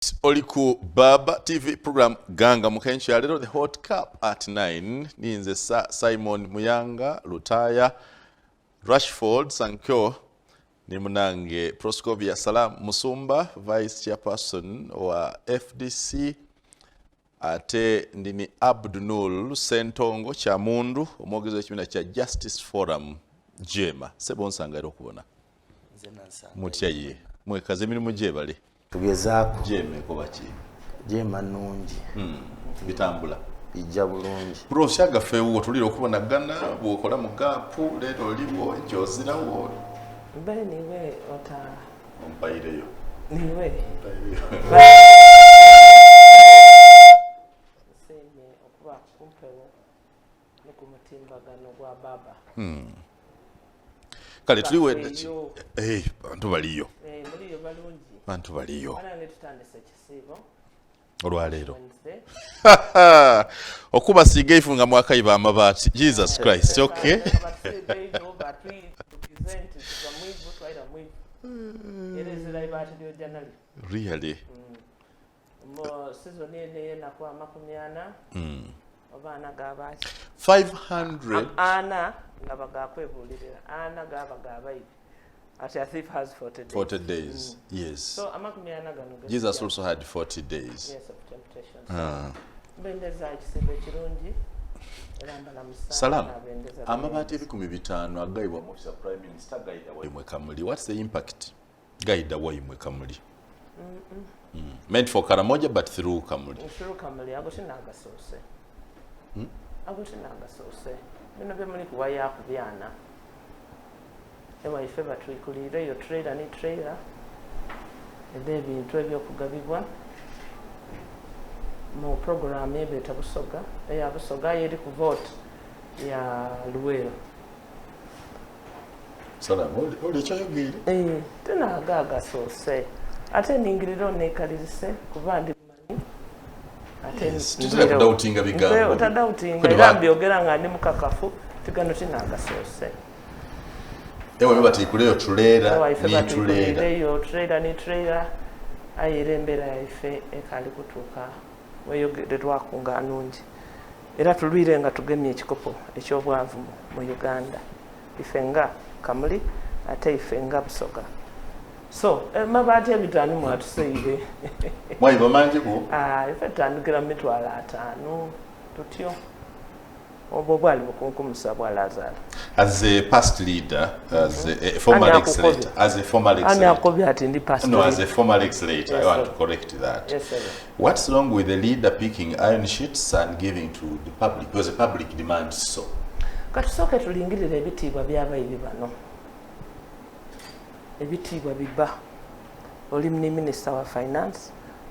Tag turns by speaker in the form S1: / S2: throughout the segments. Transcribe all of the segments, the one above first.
S1: Oliku Baba TV program Ganga Mukenchi the Hot Cup at 9 ninze Simon Muyanga Lutaya Rashford Sankyo Nimunange Proscovia Salaamu Musumba Vice Chairperson wa FDC ate ndini Abdunul Sentongo Chamundu omwogezi w'ekibiina kya Justice Forum Jema sebonsanga era okubona mutya ye mwekaze emirimu gyebale
S2: tugezaako
S1: jeme ko baki
S2: jema nungi
S1: bitambula
S2: bijja bulungi
S1: Prof Shagaffe wo tulira okubonagana bw'okola mu gaapu leero oliwo ekyozirawo
S3: niwe ota
S1: ompaireyo
S3: niwe senye okuba kumpewo n'okumutimbagano gwa baba
S1: kale tuliwe bantu baliyo
S3: muliyo balungi
S1: bantu baliyo
S3: banange tutandise ekisiibo
S1: olwaleero okuba siga ifunga mwakayiba amabaati Jesus Christ okay really
S3: season ene nakuwa 40 obaana gabaki
S1: 500
S3: ana nga bagakwebulirira ana gaba gabayi as a thief has 40
S1: days yes
S3: so amakumyana gano
S1: Jesus also had 40 days
S3: yes of temptation bendeza ekisibo kirungi erambala musana
S1: Salaamu amabaati 500 agayibwa mu office prime minister gaida wayimwe kamuli what's the impact gaida wayimwe kamuli meant for Karamoja but through kamuli
S3: agotinanga sose agotinanga sose bino bemuli kuwaya kubyana ewa ife batwikulire yo trailer ni trailer ede ebintu ebyokugabibwa mu program ebeta busoga eya busoga yeri ku vote ya Luwero
S1: Salaamu oli kyayogere
S3: tena agaga sose ate ningiriro nekalirise kuba ndi manyi ate
S1: tutera doubtinga bigambo
S3: utadautinga era byogera nga ndi mukakafu tigano tinaga sose
S1: ewe batikuleyo tulera
S3: ni tulera yo trailer ni trailer ayire mbera ife ekali kutuka weyogererwa kunga nungi era tulwire nga tugemye ekikopo ekyobwavu mu Uganda ife nga kamuli ate ife nga busoga so mabaati ebitano mwatuseire
S1: mwayiba mangi ko
S3: ife tandikira mitwalo 5 tutyo obo bwali bukunkumusa bwa Lazaro
S1: as a past leader as a former legislator as a former legislator no as a former legislator yes, I want to correct that
S3: yes sir
S1: what's wrong with the leader picking iron sheets and giving to the public because the public demands so
S3: katusoke tulingirira ebitibwa byabayibi bano ebitibwa biba oli ni minister wa finance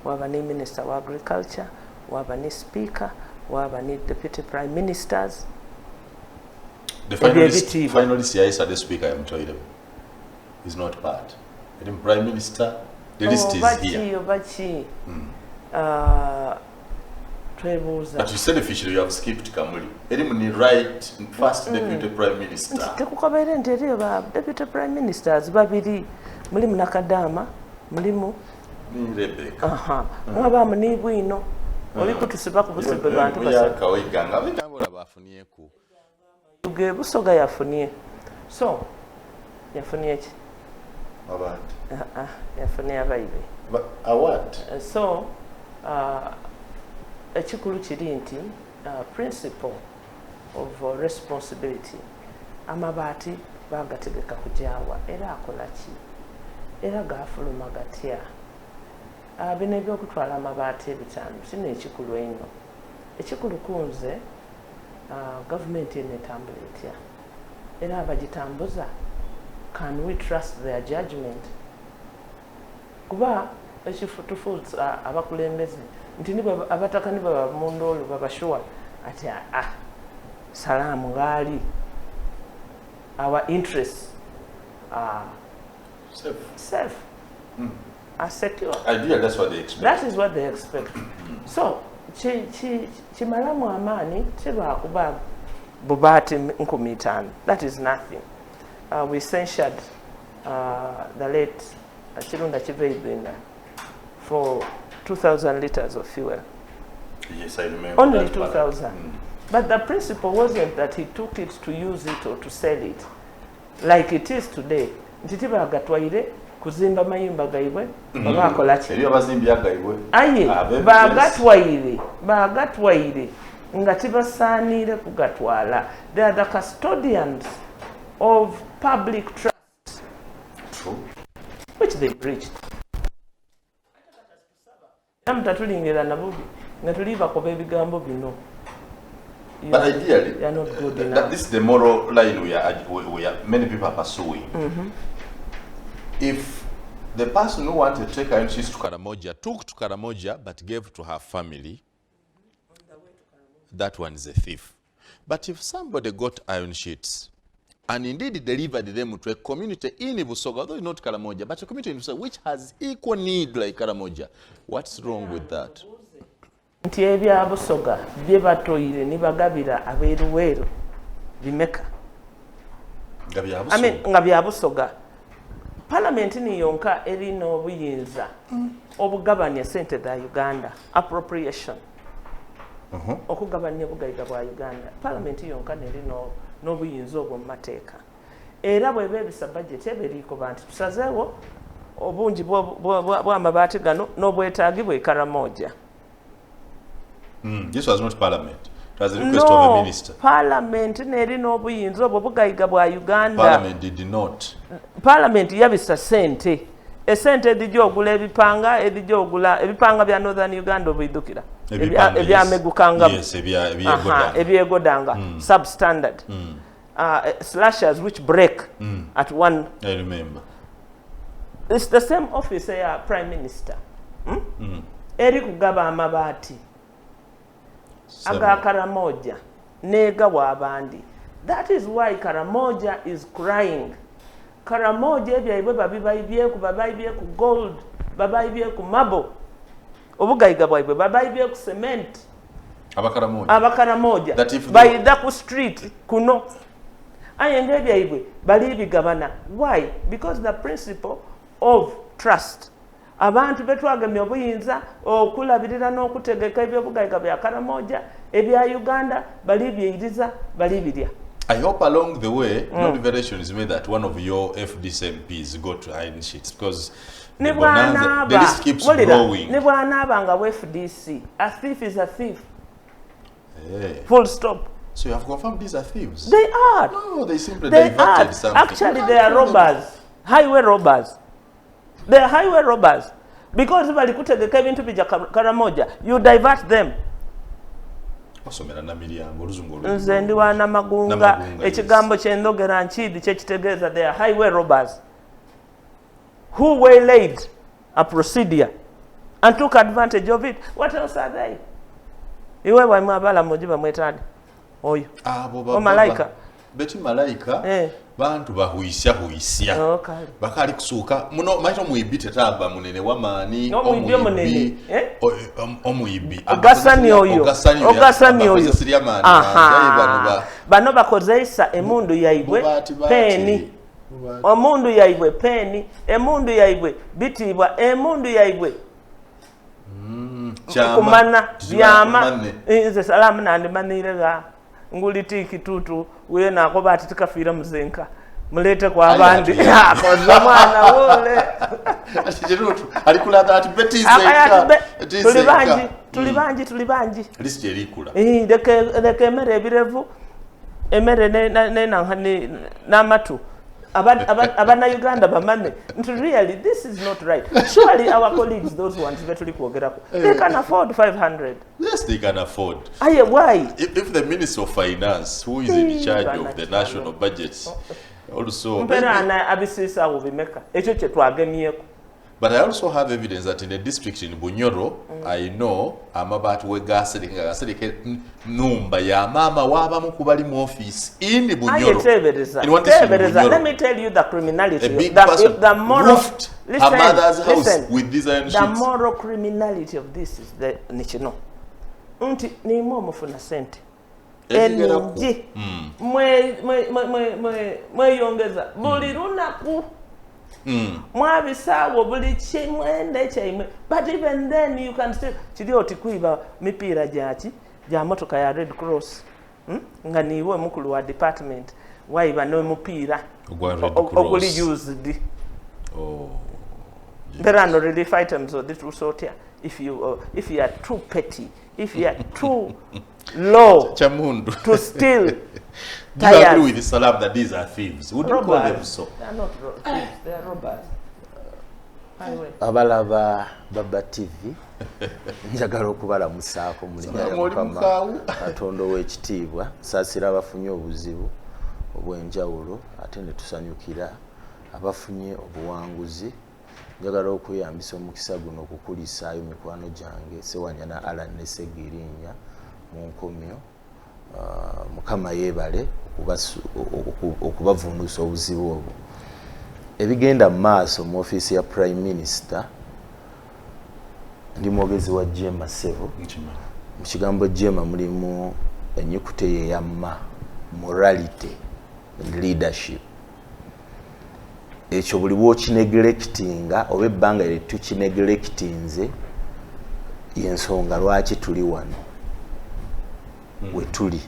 S3: waba ni minister wa agriculture waba ni speaker waba ni deputy prime ministers
S1: the finalist yesterday speaker I'm told is not part the prime minister the list is here
S3: bachi
S1: but you said officially you have skipped Kamuli ni right first deputy prime minister
S3: tekukobere ntere ba deputy prime ministers babiri mulimu nakadama mulimu
S1: ni Rebecca
S3: mwaba muni bwino oli kutusiba ku busibe bantu
S1: basaka oyiganga bigambola bafuniye ku
S3: uge busoga yafuniye so yafuniye ki
S1: abandi
S3: yafuniye abayibe
S1: what
S3: so ekikulu kiri nti principle of responsibility amabaati bagategeka kujawa era akola ki era gafuluma gatya bino ebyokutwala amabaati ebitano sino ekikulu eno ekikulu kunze gavumenti eno etambula etya era abagitambuza can we trust their judgment kuba ekifutufuza abakulembeze nti abataka ni baba mundu olwo babashuwa ati Salaamu ngali our interests are safe are secure.
S1: Ideally, that's what they expect.
S3: That is what they expect. So chimalamu amani kuba bubati 15 that is nothing. We censured the late Chirunda Chiveibinda for 2,000 litres of fuel.
S1: Yes, I remember.
S3: Only 2,000. But the principle wasn't that he took it to use it or to sell it. Like it is today. Ntitiba agatwaire kuzimba mayumba gaibwe babakola ki?
S1: Ebyo abazimbi agaibwe.
S3: Aye, bagatwaire nga tibasaanire kugatwala. They are the custodians of public trust.
S1: True.
S3: Which they breached. Namtatulingera nabubi nga tuliva kuba ebigambo bino.
S1: But ideally,
S3: they are not good enough.
S1: This is the moral line many people are pursuing. If the person who wanted to take iron sheets to Karamoja took to Karamoja but gave to her family, that one is a thief. But if somebody got iron sheets and indeed delivered them to a community in Busoga, although not Karamoja, but a community in Busoga which has equal need like Karamoja, what's wrong with that?
S3: Nti ebya Busoga bye batoyire ni bagabira abeeruweero bimeka. Nga bya Busoga. Parliament ni yonka erina obuyinza obugabanya sente za Uganda, appropriation. Okugabanya bugayiga bwa Uganda. Parliament yonka nerina n'obuyinza obwo mu mateeka. Era bwe beebisa budget eberiiko bantu tusazeewo obungi bw'amabaati gano n'obwetaagi bwe Karamoja.
S1: This was not Parliament. It was the request of a minister.
S3: Parliament nerina obuyinza obwo bugayiga bwa Uganda.
S1: Parliament did not.
S3: Parliament yabisa sente. Esente edijja ogula ebipanga bya Northern Uganda obidukira. Ebyamegukanga.
S1: Yes,
S3: ebyegodanga. Substandard. Slashers which break at one.
S1: I remember.
S3: It's the same office ya Prime Minister. Eri kugaba amabaati. Aga Karamoja. Nega wa abandi. That is why Karamoja is crying. Karamoja ebyaibwe babaibye ku gold, babaibye ku marble. Obugayiga bwaibwe babaibye ku cement. Abakaramoja. Baida ku street kuno. Ayenge ebyaibwe bali bigabana. Why? Because the principle of trust. Abantu betwagemye obuyinza okulabirira n'okutegeka ebyobugayiga bya Karamoja ebya Uganda bali byeyiriza bali birya.
S1: I hope along the way, notification is made that one of your FDC MPs got iron sheets because the list keeps growing.
S3: Nebwanabanga FDC, a thief is a thief. Hey. Full stop.
S1: So you have confirmed these are thieves?
S3: They are.
S1: No, they simply diverted something.
S3: Actually, they are robbers. Highway robbers. They are highway robbers. Because if you kutegeka ebintu bija Karamoja, you divert them. Nze ndi wana magunga ekigambo ky'endogera nkidi kyekitegeeza they are highway robbers who waylaid a procedure and took advantage of it. What else are they? Iwe bwaimu abala mujiba mwetadi oyo omalaika
S1: beti malaika bantu bahuisya bakali kusuka muno maito muibite taba munene wamani omuibi
S3: ogasani oyo bano bakozeisa emundu yaibwe peni omundu yaibwe peni emundu yaibwe bitibwa emundu yaibwe kumana byama nze Salaamu nandimanirega ngulitiki tutu uye nako bati tikafira muzenka mulete kwa abandi akoza mwana wole
S1: atijirutu alikula ati betizenka
S3: tuli banji
S1: list erikula
S3: deke emere ebirevu emere n'amatu abana Uganda bamane. Really, this is not right. Surely our colleagues, those ones they can afford 500.
S1: Yes, they can afford.
S3: Why?
S1: If the Minister of Finance, who is in charge of the national budget, also. But I also have evidence that in a district in Bunyoro, I know amabaati wegasereke numba ya mama waba mukubali mu office in Bunyoro.
S3: Let me tell you the criminality.
S1: The moral her mother's house with these iron sheets.
S3: The moral criminality of this is the nichino. Unti ni momo funa sente. Enji mwe yongeza muliro naku mwabisaawo buli kimwende kyaimwe, but even then you can still kiri oti kwiba mipiira gyaki gya motoka ya Red Cross nga niwe mukulu wa department waiba n'omupiira oguli used. There are no relief items of this sort here. If you are too petty, if you are too low to steal
S1: do you agree with the Salam that these are thieves? Would you call them so?
S3: They are not thieves, they are robbers.
S2: Abalaba Baba TV njagala okubalamusaako Mukama Katonda w'ekitiibwa saasira abafunye obuzibu obw'enjawulo ate ne tusanyukira abafunye obuwanguzi. Njagala okuyambisa omukisa guno okukulisaayo mikwano gyange Sewanyana Alan ne Segirinnya mu nkomyo. Mukama yeebale okubavunuusa obuzibu obwo. Ebigenda mu maaso mu ofiisi ya Prime Minister, ndi mwogezi wa Jema Sebo. Mu kigambo Jema mulimu ennyukuta ya ma, morality and leadership. Ekyo buli bw'okinegelectinga oba ebbanga lye tukinegelectinze y'ensonga lwaki tuli wano we tuli.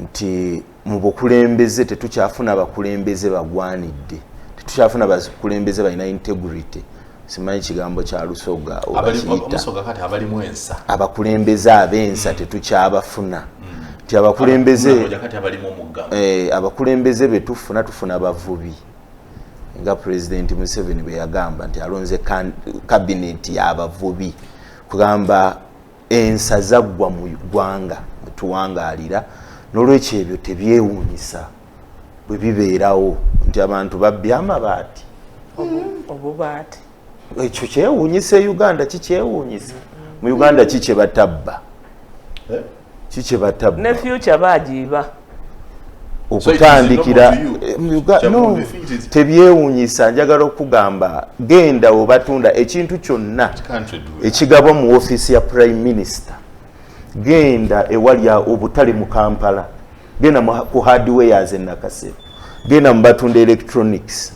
S2: Nti mu bukulembeze tetukyafuna abakulembeze bagwanidde, tetukyafuna abakulembeze balina integrity. Simanyi kigambo kya Lusoga
S1: omusoga kati abalimu ensa,
S2: abakulembeze ab'ensa tetukyabafuna. Nti abakulembeze abakulembeze be tufuna abavubi nga President Museveni bwe yagamba nti alonze cabinet y'abavubi kugamba ensa zaggwa mu ggwanga tuwangaalira. N'olwekyo ebyo tebyewuunyisa bwe bibeerawo nti abantu babbye amabaati
S3: obubaati.
S2: Ekyo kyewuunyisa Uganda, kikyewuunyisa mu Uganda kikye batabba kikye batabba
S3: ne future bagiiba
S2: okutandikira no tebyewuunyisa. Njagala okugamba genda obatunda ekintu kyonna ekigabwa mu ofiisi ya Prime Minister, genda ewali obutale mu Kampala, genda ku hardwares e Nakasero, genda mu batunda electronics,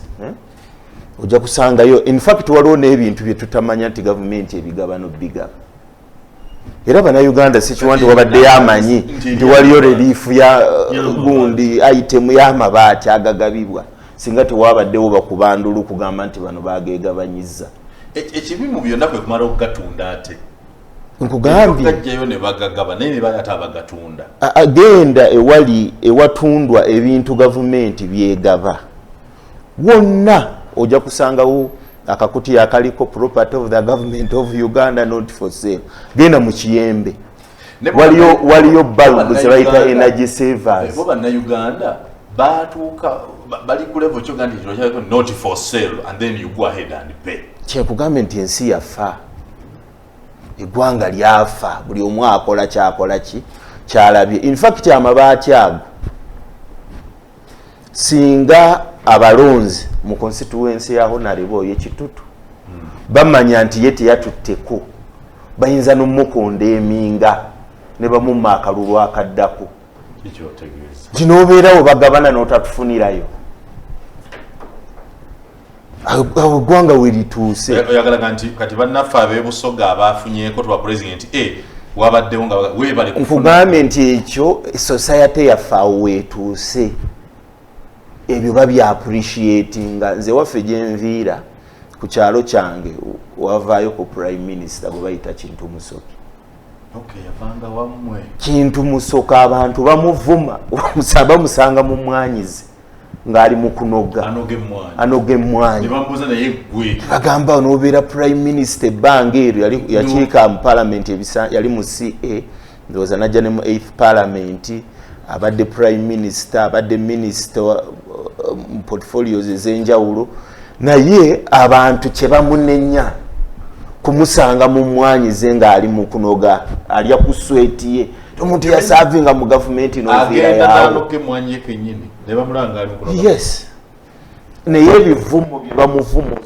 S2: ojja kusangayo. In fact waliwo n'ebintu bye tutamanya nti gavumenti ebigabano bigaba. Era bannayuganda si kiwanti wabadde yamanyi nti waliyo relief ya gundi item y'amabaati agagabibwa singa tewabaddewo bakubandulu kugamba nti bano bagegabanyiza.
S1: Ekibi mu byonna kwe kumala okugatunda ate
S2: nkugambye
S1: gajjayo ne bagagaba naye ne bayata abagatunda.
S2: Agenda ewali ewatundwa ebintu gavumenti byegaba wonna ojja kusangawo akakuti akaliko property of the government of Uganda not for sale. Genda mu Kiyembe waliyo bulb ze bayita energy savers.
S1: Bo bannayuganda batuuka bali ku level kyogandi kino not for sale and then you go ahead and pay.
S2: Kyekugamba nti ensi yafa, eggwanga lyafa, buli omu akola kyakola kyalabye. In fact amabaati ago singa abalonzi mu constituency ya Honorable y'Ekitutu bamanya nti ye teyatutteko bayinza n'omukonda eminga ne bamumma akalulu akaddako. Kino obeerawo bagabana n'otatufunirayo eggwanga we lituuse.
S1: Oyagala nti kati bannaffe ab'ebusoga abafunyeeko twa president wabaddewo nga weebale
S2: nkugambye nti ekyo society yaffe awo weetuuse. Ebyo babya appreciatinga. Nze waffe gyenviira ku kyalo kyange wavaayo ku Prime Minister gwe bayita Kintu Musoke.
S1: Yavanga wammwe
S2: Kintu Musoke abantu bamuvuma bamusanga mu mwanyizi ng'ali mu kunoga anoge emmwanyi. Bagamba n'obeera Prime Minister ebbanga eryo yakiika mu Parliament yali mu CA ndowooza najja ne mu 8th Parliament abadde Prime Minister abadde Minister portfolios ez'enjawulo naye abantu kye bamunenya kumusanga mu mwanyize ng'ali mu kunoga alya ku sweti ye. Omuntu yasavinga mu gavumenti n'oviira yawo. Yes. Naye ebivumo bye bamuvumo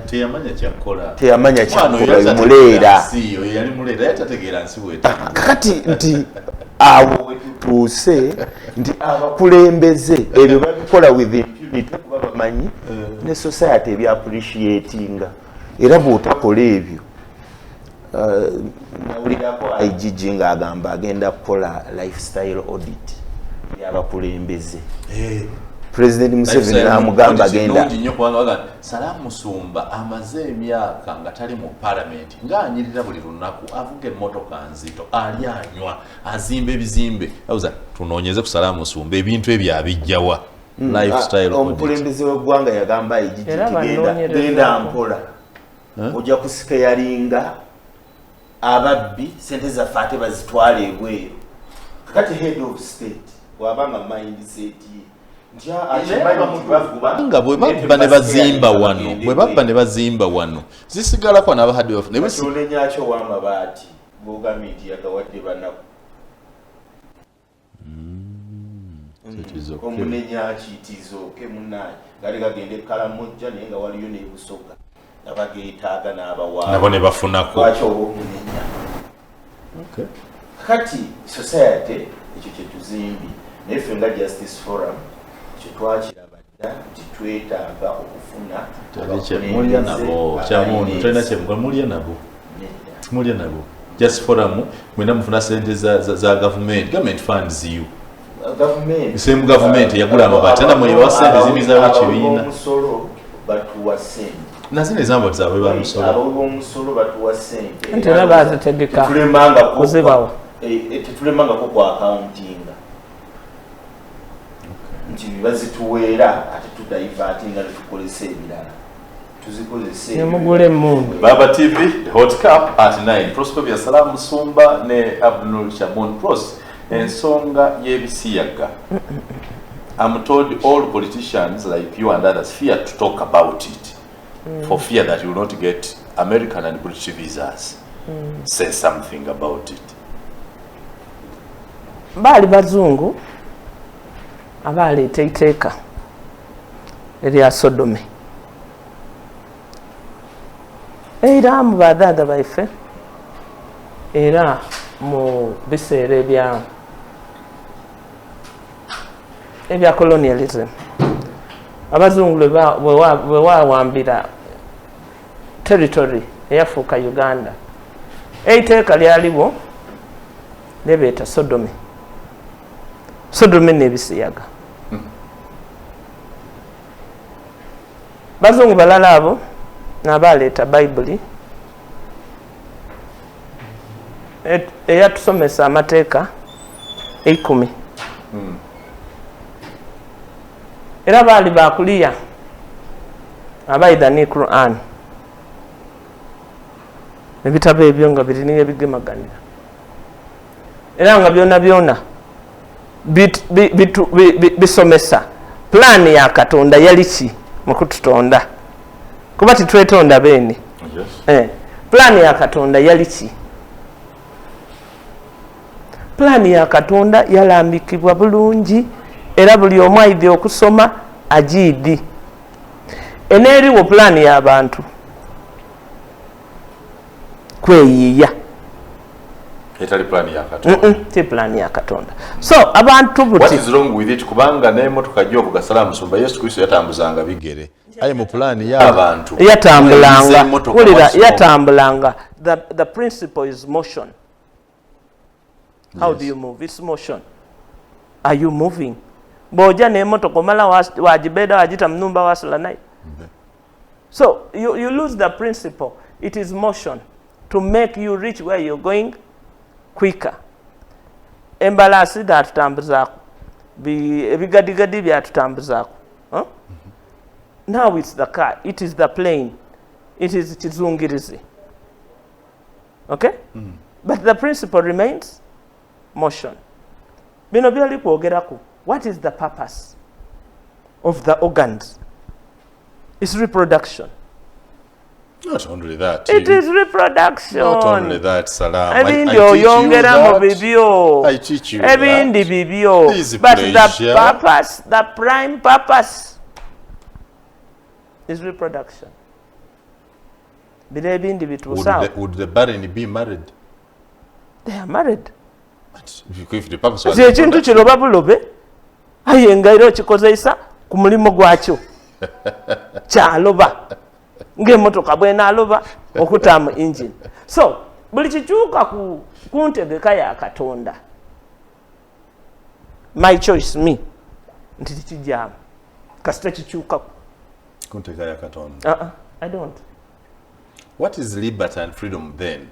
S2: teyamanya kyakola muleera. Kakati nti awo wetutuuse nti abakulembeze ebyo babikola with impunity. nitwe kuba bamanyi ne society ebya appreciatinga era bw'otakola ebyo nawulirako IGG ng'agamba agenda kukola lifestyle audit y'abakulembeze President Museveni n'amugamba agenda
S1: nnyo kubanga Salaamu Musumba amaze emyaka nga tali mu parliament ng'anyirira buli lunaku avuga emmotoka nzito ali anywa azimba ebizimbe awuza tunoonyeze ku Salaamu Musumba ebintu ebyo abijjawa lifestyle
S2: omukulembeze w'eggwanga yagamba genda mpola ojja kusikeyalinga ababbi sente zaffe ate bazitwala ebweru kakati head of state wabanga mindset
S1: nga bwe babba ne bazimba wano zisigalako n'abahadde
S2: bafunenyakyo w'amabaati bwogambye nti yagawadde banaku omunenyaki tizooke munaye gali gagende Karamoja naye nga waliyo n'ebusoga abageetaaga n'abawaaabo
S1: ne bafunako
S2: lwaki oba omunenya kati society ekyo kyetuzimbye naye ffe nga Justice Forum kyetwakiraba dda nti twetaaga okufuna
S1: mulya nabo Justice Forum mwena mufuna sente za government funds you same government yagula amabaati na mwebawa sente zimizawo ekibiina
S2: batuwa sente
S1: nazine example zaabwe
S2: bamusolo batuwa sente
S3: nti era bazitegeka kuzibawa
S2: tetulemangako ku accountinga nti bazituweera ate tudaivatinga netukolesa ebirala tuzikozese
S3: nemugula emmundu
S1: Baba TV the hot cup at 9 prosper bya Salaamu Musumba ne Abdul Shamon Pros ensonga y'ebisiyaga I'm told all politicians like you and others fear to talk about it for fear that you will not get American and British visas. Say something about it.
S3: Baali bazungu abaleeta iteeka erya Sodome era mu badada baife era mu biseera ebya colonialism abazungu bwe wawambira territory eyafuuka Uganda eiteeka lyaliwo lebeeta Sodome n'ebisiyaga bazungu balala abo n'abaleeta Bayibuli eyatusomesa amateeka 10 era baali bakuliya abaida ne Quran ebitabo ebyo nga birina ebigemaganira era nga byona bisomesa plan ya Katonda yali ki mu kututonda kuba titwetonda beene plan ya Katonda yali ki plan ya Katonda yalambikibwa bulungi era buli omu aidde okusoma agiidi eneeriwo plan y'abantu kweyiiya
S1: etali plan ya Katonda
S3: ti plan ya Katonda so abantu buti
S1: what is wrong with it kubanga n'emmotoka gy'ovuga Salaamu Musumba Yesu Kristo yatambuzanga bigere aye mu plan y'abantu
S3: yatambulanga the principle is motion. How do you move? It's motion. Are you moving? Boja n'emmotoka omala wagibeda wagita mnumba wasula naye. So you lose the principle. It is motion to make you reach where you're going quicker. Embalasi byatutambuzaako ebigadigadi byatutambuzaako. Now it's the car, it is the plane, it is kizungirizi. Okay? But the principle remains motion. Bino byali kwogeraku. What is the purpose of the organs? It's reproduction.
S1: Not only that.
S3: It is reproduction.
S1: Not only that, Salam.
S3: I teach you that.
S1: I teach you
S3: that. But the purpose, the prime purpose is reproduction. Would
S1: the barren be married?
S3: They are married.
S1: But if the purpose was
S3: ekintu kino babulobe ayenga era okikozeesa ku mulimu gwakyo kyaloba ng'emmotoka bw'enaaloba okutaamu engine. So buli kikyuka ku ntegeka ya Katonda, my choice me, nti tikijjaamu kasita kikyukaku
S1: ku ntegeka ya Katonda.
S3: I don't.
S1: What is liberty and freedom then?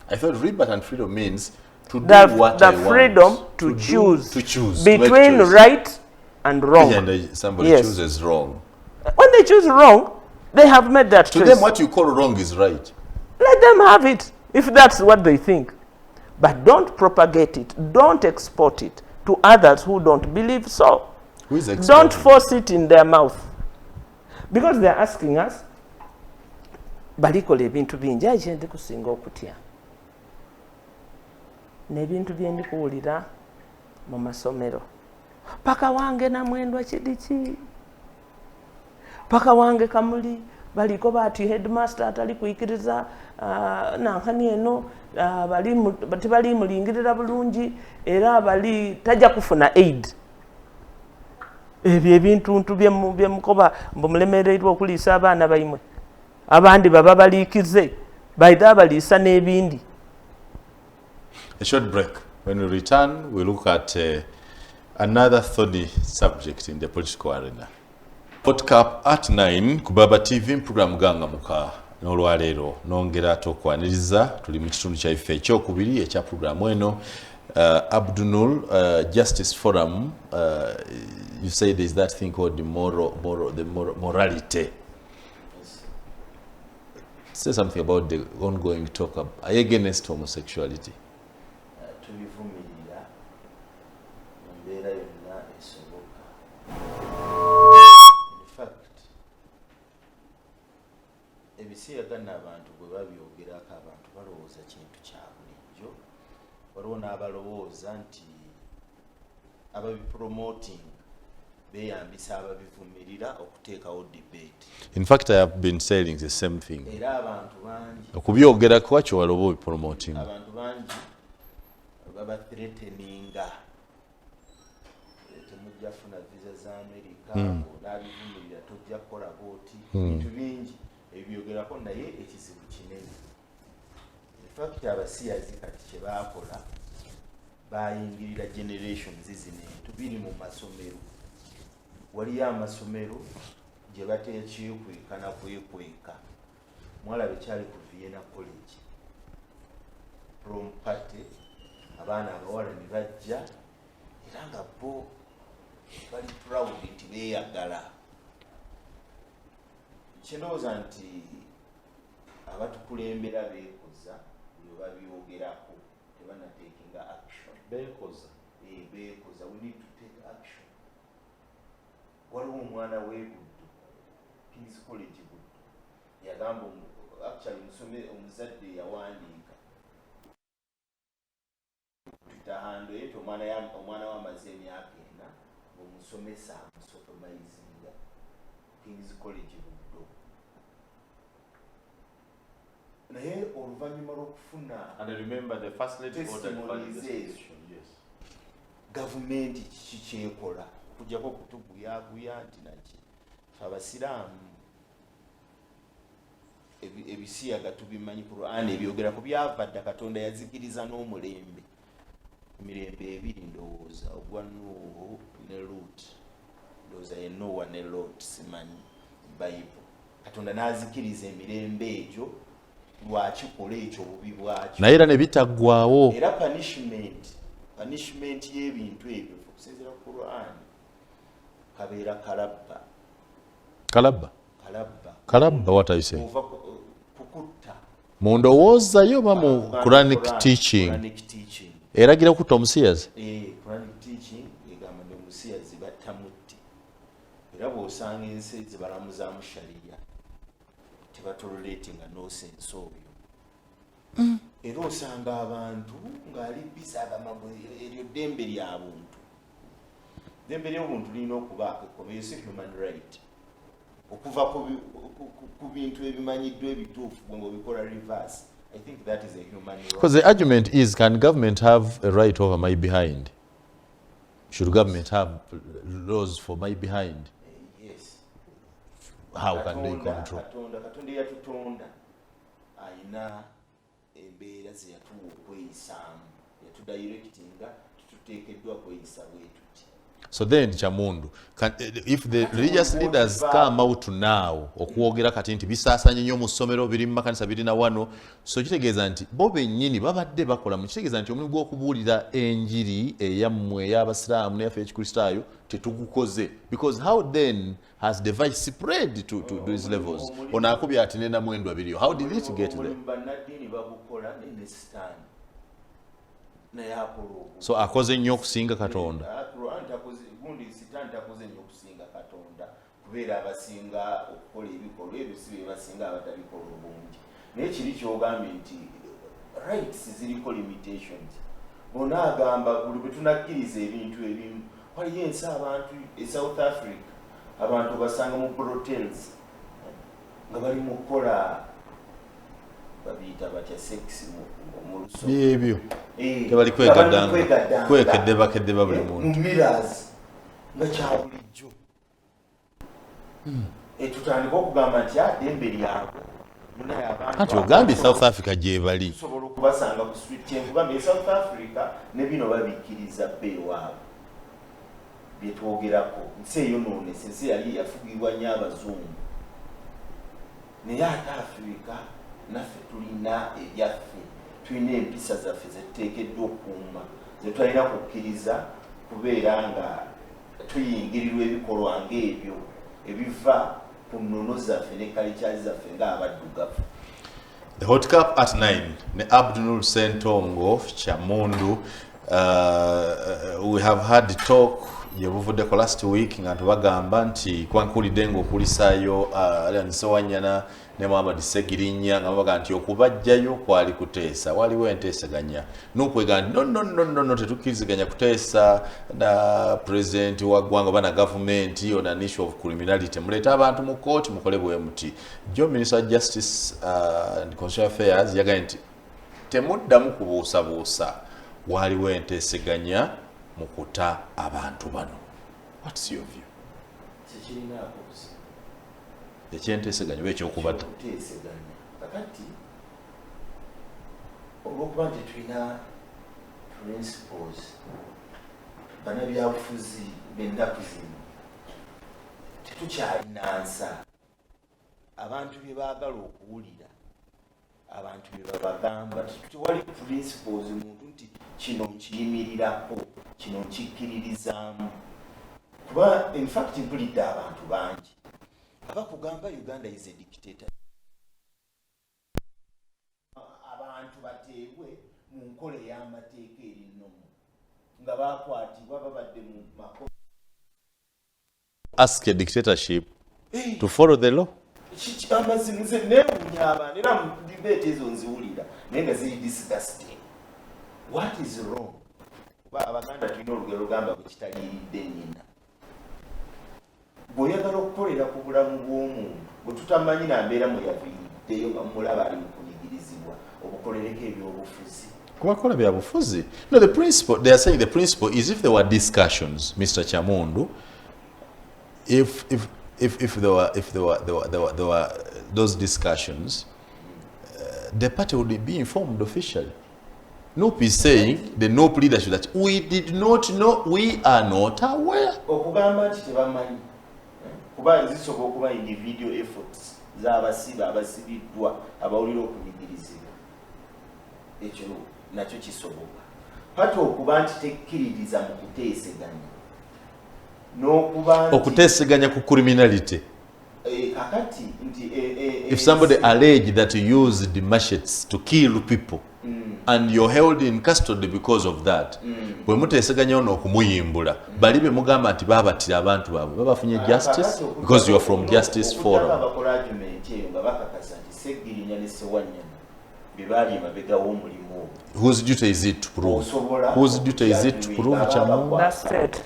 S1: I thought liberty and freedom means to do what
S3: the
S1: I want.
S3: freedom to choose between
S1: choice.
S3: right and wrong.
S1: And somebody
S3: Yes.
S1: chooses wrong.
S3: When they choose wrong, they have made that
S1: To
S3: choice.
S1: them, what you call wrong is right.
S3: Let them have it if that's what they think. But don't propagate it. Don't export it to others who don't believe so.
S1: Who is exporting?
S3: Don't force it in their mouth. Because they're asking us, balikola ebintu bingi ayi kyendi kusinga okutya n'ebintu bye ndi kuwulira mu masomero. Paka wange Namwendwa Kidiki, paka wange Kamuli baliko bati headmaster atali kuyikiriza nankani eno tebali mulingirira bulungi era bali tajja kufuna aid. Ebyo ebintuntu byemukoba mbumulemereirwa okuliisa abaana baimwe, abandi baba baliikize baida baliisa n'ebindi.
S1: A short break. When we return, we look at another thorny subject in the political arena. Podcast at 9 ku Baba TV program ganga muka n'olwaleero nongera tokwaniriza tuli mu kitundu kyaffe ekyokubiri ekya programu eno. Abdunul, Justice Forum, you say there's that thing called the morality. Say something about the ongoing talk against homosexuality.
S2: Tubivumirira mu mbeera yonna esoboka. In fact, ebisiyagana abantu bwe babyogerako abantu balowooza kintu kya bulijjo. Waliwo n'abalowooza nti ababipromoting beeyambisa ababivumirira okuteekawo debate.
S1: In fact, I have been saying the same thing.
S2: Era abantu bangi
S1: Okubyogerako wakyo waloba promoting.
S2: abantu bangi baba threateninga temujja funa visa za America n'abivumirira tojja kukola booti bintu bingi ebyogerako naye ekizibu kinene. In fact abasiyazi kati kye baakola bayingirira generations zino tubiri mu masomero. Waliyo amasomero gye bateekyekweka na kwekweka. Mwalabe kyali ku Vienna College prom party, abaana abawala ne bajja era nga bo bali proud nti beeyagala. Kindowooza nti abatukulembera beekoza bwe babyogerako tebanateekinga action. Beekoza. We need to take action. Waliwo omwana w'Ebuddu, King's College Buddu, yagamba actually omuzadde yawandiika tutahando yetu omwana w'amaze emyaka ena omusomesa amusotomaizinga King's College Buddu. Naye oluvannyuma lw'okufuna
S1: And I remember the first lady
S2: testimonies ezo, gavumenti kiki kyekola okujjako okutuguyaguya nti naki abasiraamu ebisiyaga tubimanyi Qur'an ebyogera ku byavadde Katonda yazikiriza n'omulembe emirembe ebiri ndowooza ogwa Nuuhu ne Lut, ndowooza ye Nowa ne Lot simanyi Bible. Katonda n'azikiriza emirembe egyo lwakikola ekyo bubi bwakyo
S1: naye era ne bitaggwaawo.
S2: era punishment y'ebintu ebyo okusinziira ku Qur'an kabeera kalabba what are you saying? Kukutta
S1: Mu ndowooza yo oba mu Quranic teaching eragira okutta omusiyazi.
S2: Quranic teaching egamba ne omusiyazi battamutti era bw'osanga ensi zibalamuzaamu shariya tebatoleratinga nonsense oyo. Era osanga abantu ng'ali bisa agamago eryo ddembe lya buntu. Ddembe ly'obuntu lirina okubaako ekkomeyo, si human right. Okuva ku bintu ebimanyiddwa ebituufu ng'obikola reverse. I think that is a human right.
S1: Because the argument is, can government have a right over my behind? Should government have laws for my behind? how can they control?
S2: Katonda yatutonda ayina embeera ze yatuwa okweyisaamu yatudirectinga tuteekeddwa kweyisa bwetuti.
S1: So then Chamundu, if the religious leaders come out now okwogera kati nti bisaasanye nnyo mu ssomero biri mu makanisa birina wano, so kitegeeza nti bo bennyini babadde bakola mu kitegeeza nti omulimu gw'okubuulira enjiri eyammwe ey'abasiraamu n'eyaffe ekikristaayo tetugukoze, because how then has the vice spread to these levels? Ono akubye ati nena mwendo abiriyo, how did it get there? So akoze nnyo okusinga Katonda.
S2: Kubeera abasinga okukola ebikolwa ebyo si be basinga abatabikola obungi. Naye kiri kyogambye nti rights ziriko limitations. Bona agamba buli bwe tunakkiriza ebintu ebimu. Waliyo ensi abantu e South Africa abantu basanga mu brotels nga bali mu kukola babiyita batya sex mu luso.
S1: Ebyo tebali kwegadanga bakedde buli muntu.
S2: Mu mirrors nga kya bulijjo. Tutandika okugamba nti addembe lyabwe
S1: anti ogambye South Africa gye bali
S2: tusobola okubasanga ku street kyenkugambye South Africa ne bino babikkiriza bbe waabwe bye twogerako nsi eyonoonese ensi yali yafugibwa nnyo abazungu naye ate Africa naffe tulina ebyaffe tulina empisa zaffe zetuteekeddwa okukuuma zetulina kukkiriza kubeera nga tuyingirirwa ebikolwa ng'ebyo ebiva ku nnono zaffe ne kalikyali zaffe ng'abaddugavu.
S1: The Hot Cup at 9 ne Abdul Sentongo Chamundu. We have had the talk yebuvuddeko last week nga tubagamba nti kwankulidde ng'okulisaayo Nsowanyana ne Muhammad Segirinya nga baga nti okubajjayo kwali kuteesa waliwo enteesaganya n'okwega nti no tetukkiriziganya kuteesa na president wa ggwanga bana government on an issue of criminality muleeta abantu mu kooti mukole bwe muti. Jo Minister of Justice and Constitutional Affairs yagaye nti temuddamu kubuusabuusa waliwo enteesaganya mu kuta abantu bano. What's your view? Ekyenteeseganya oba ekyokubata
S2: kakati olwokuba nti tulina principles bannabyabufuzi b'ennaku zino tetukyalina nsa abantu bye baagala okuwulira abantu bye babagamba tewali principles muntu nti kino nkiyimirirako kino nkikkiririzaamu kuba in fact mpulidde abantu bangi abakugamba Uganda is a dictator. Abantu bateebwe mu nkola y'amateeka erinnomu nga bakwatibwa babadde mu makosa.
S1: Ask a dictatorship to follow the law.
S2: Amazimuze neewuunya abantu era mu debate ezo nziwulira naye nga ziri disgusting. What is wrong? Kuba Abaganda tulina olugero lugamba bwe kitaliiridde nnyina. Bw'oyagala okukolera ku bulamu bw'omuntu bwe tutamanyi na mbeera mwe yaviiriddeyo nga mulaba ali mu kunyigirizibwa obukolereko ebyobufuzi.
S1: Kubakola byabufuzi. No, the principle, they are saying the principle is if there were discussions, Mr. Chamundu, if there were those discussions, the party would be informed officially. NOP is saying, the NOP leadership, that we did not know, we are not aware.
S2: Okugamba nti tebamanyi kuba zisobola okuba individual efforts z'abasibe abasibiddwa abawulira okunyigirizibwa ekyo nakyo kisoboka pati okuba nti tekkiririza mu kuteeseganya n'okuba
S1: okuteeseganya ku criminality.
S2: Kakati nti
S1: if somebody alleged that you used the machetes to kill people and you're held in custody because of that, bwe muteeseganya ono okumuyimbula bali be mugamba nti baabattira abantu baabwe babafunye justice because you are from Justice Forum.
S2: Abakola argument eyo nga bakakasa nti Segirinya ne Ssewanyana be baali emabega w'omulimu ogwo.
S1: Whose duty is it to prove? Whose duty is it to prove, Chamundu?
S3: That's it.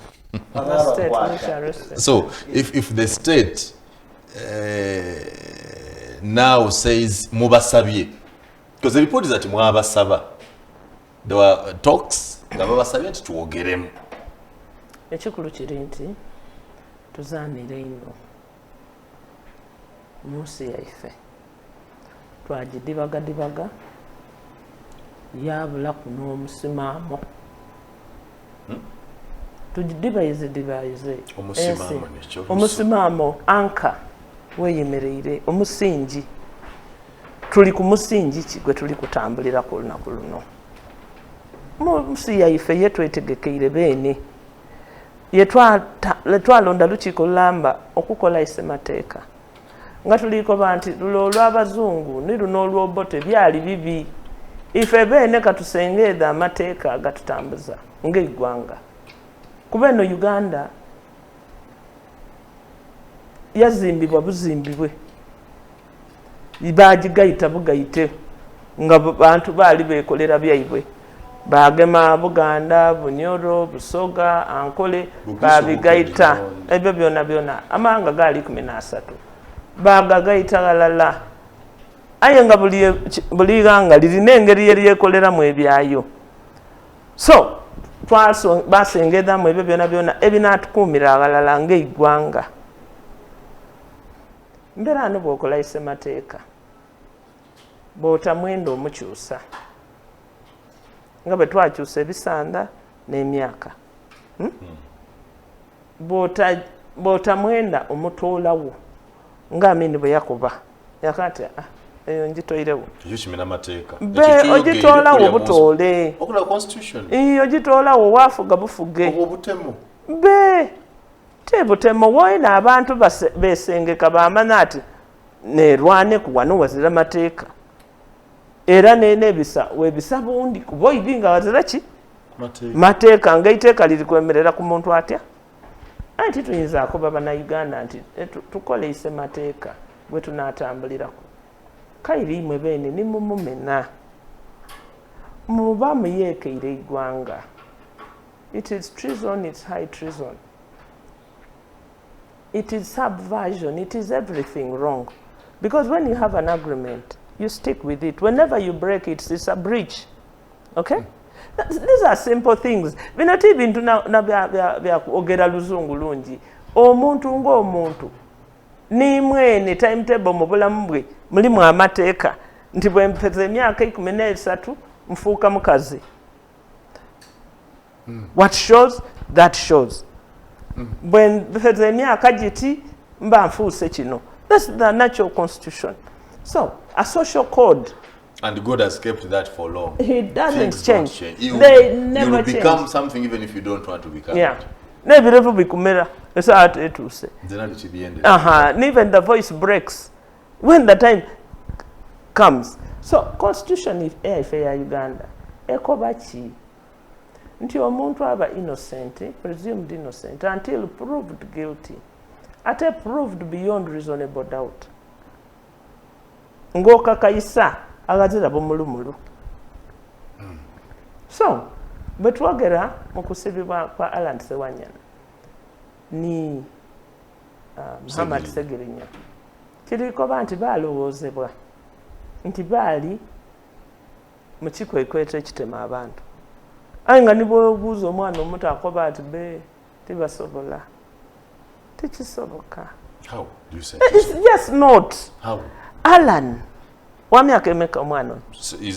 S3: That's it. We shall respect.
S1: So if the state now says mubasabye, because the report is that mwabasaba, there were talks nga babasabye nti tuwogeremu.
S3: Ekikulu kiri nti tuzaanire ino munsi yaife twagidibaga yabula kuno omusimamo tugidibayize omusimamo anka weyemereire omusingi tuli ku musingi ki gwe tuli kutambulira ku lunaku luno munsi yaife yetwetegekeire beene yetwalonda lukiiko lulamba okukola isemateeka nga tuliko banti lulo olw'abazungu ni luno olw'obote byali bibi ife beene katusengeeza amateeka agatutambuza ng'eggwanga kuba eno Uganda yazimbibwa buzimbibwe bagigayita bugayite nga bantu baali beekolera byaibwe bagema Buganda Bunyoro Busoga Ankole babigayita ebyo byonna amanga gaali 13 bagagayita galala aye nga buli ganga lirina engeri yeryekoleramu ebyayo so basengezamu ebyo byonna ebinatukuumira abalala ng'eggwanga mbeera ano bw'okola isemateeka bw'otamwenda omukyusa nga bwe twakyusa ebisanda n'emyaka bw'otamwenda omutoolawo ng'Amini bwe yakuba yakati eyo njitoirewo ogitoolawo butoole ogitoolawo waafuga bufuge tebutemo woina abantu besengeka bamanya ati nerwane ku wano wazira mateeka era nebisa webisa bundi kuba oibi nga wazira ki mateeka ngaiteeka liri kwemerera ku muntu atya anti tuyinza akuba bannayuganda nti tukole isemateeka bwe tunaatambulirako kairi imwe beene ni mumumena muba muyeekeire eggwanga. It is treason, it's high treason. It is subversion, it is everything wrong. Because when you have an agreement, you stick with it. Whenever you break it, it's a breach. Okay? These are simple things. Binati ibintu na bya ogera luzungu lungi. Omuntu ng'omuntu ni mwene timetable mu bulamu bwe mulimu amateeka nti bwe mpeze emyaka 13 mfuuka mukazi. What shows? That shows. Bwe mpeze emyaka giti mba nfuuse kino. That's the natural constitution. So, a social code.
S1: And God has kept that for long.
S3: He doesn't change.
S1: They never change. You will become something even if you don't want to become it.
S3: Nebirevu bikumera esaatu etuuse. Even the voice breaks when the time comes. So constitution if ya Uganda ekoba ki nti omuntu aba innocent, presumed innocent until proved guilty. Ate proved beyond reasonable doubt. Ngoka kaisa agazira bomulumulu. So betwagera mukusibibwa kwa Alan Sewanyana ni Muhammad Segirinya kiriko banti balowoozebwa nti baali mu kikwekweto ekitema abantu aye nga nibwo obuuza omwana omuto akoba ati be tibasobola tekisoboka.
S1: How do you say
S3: it's just not.
S1: How?
S3: Alan wa myaka emeka omwana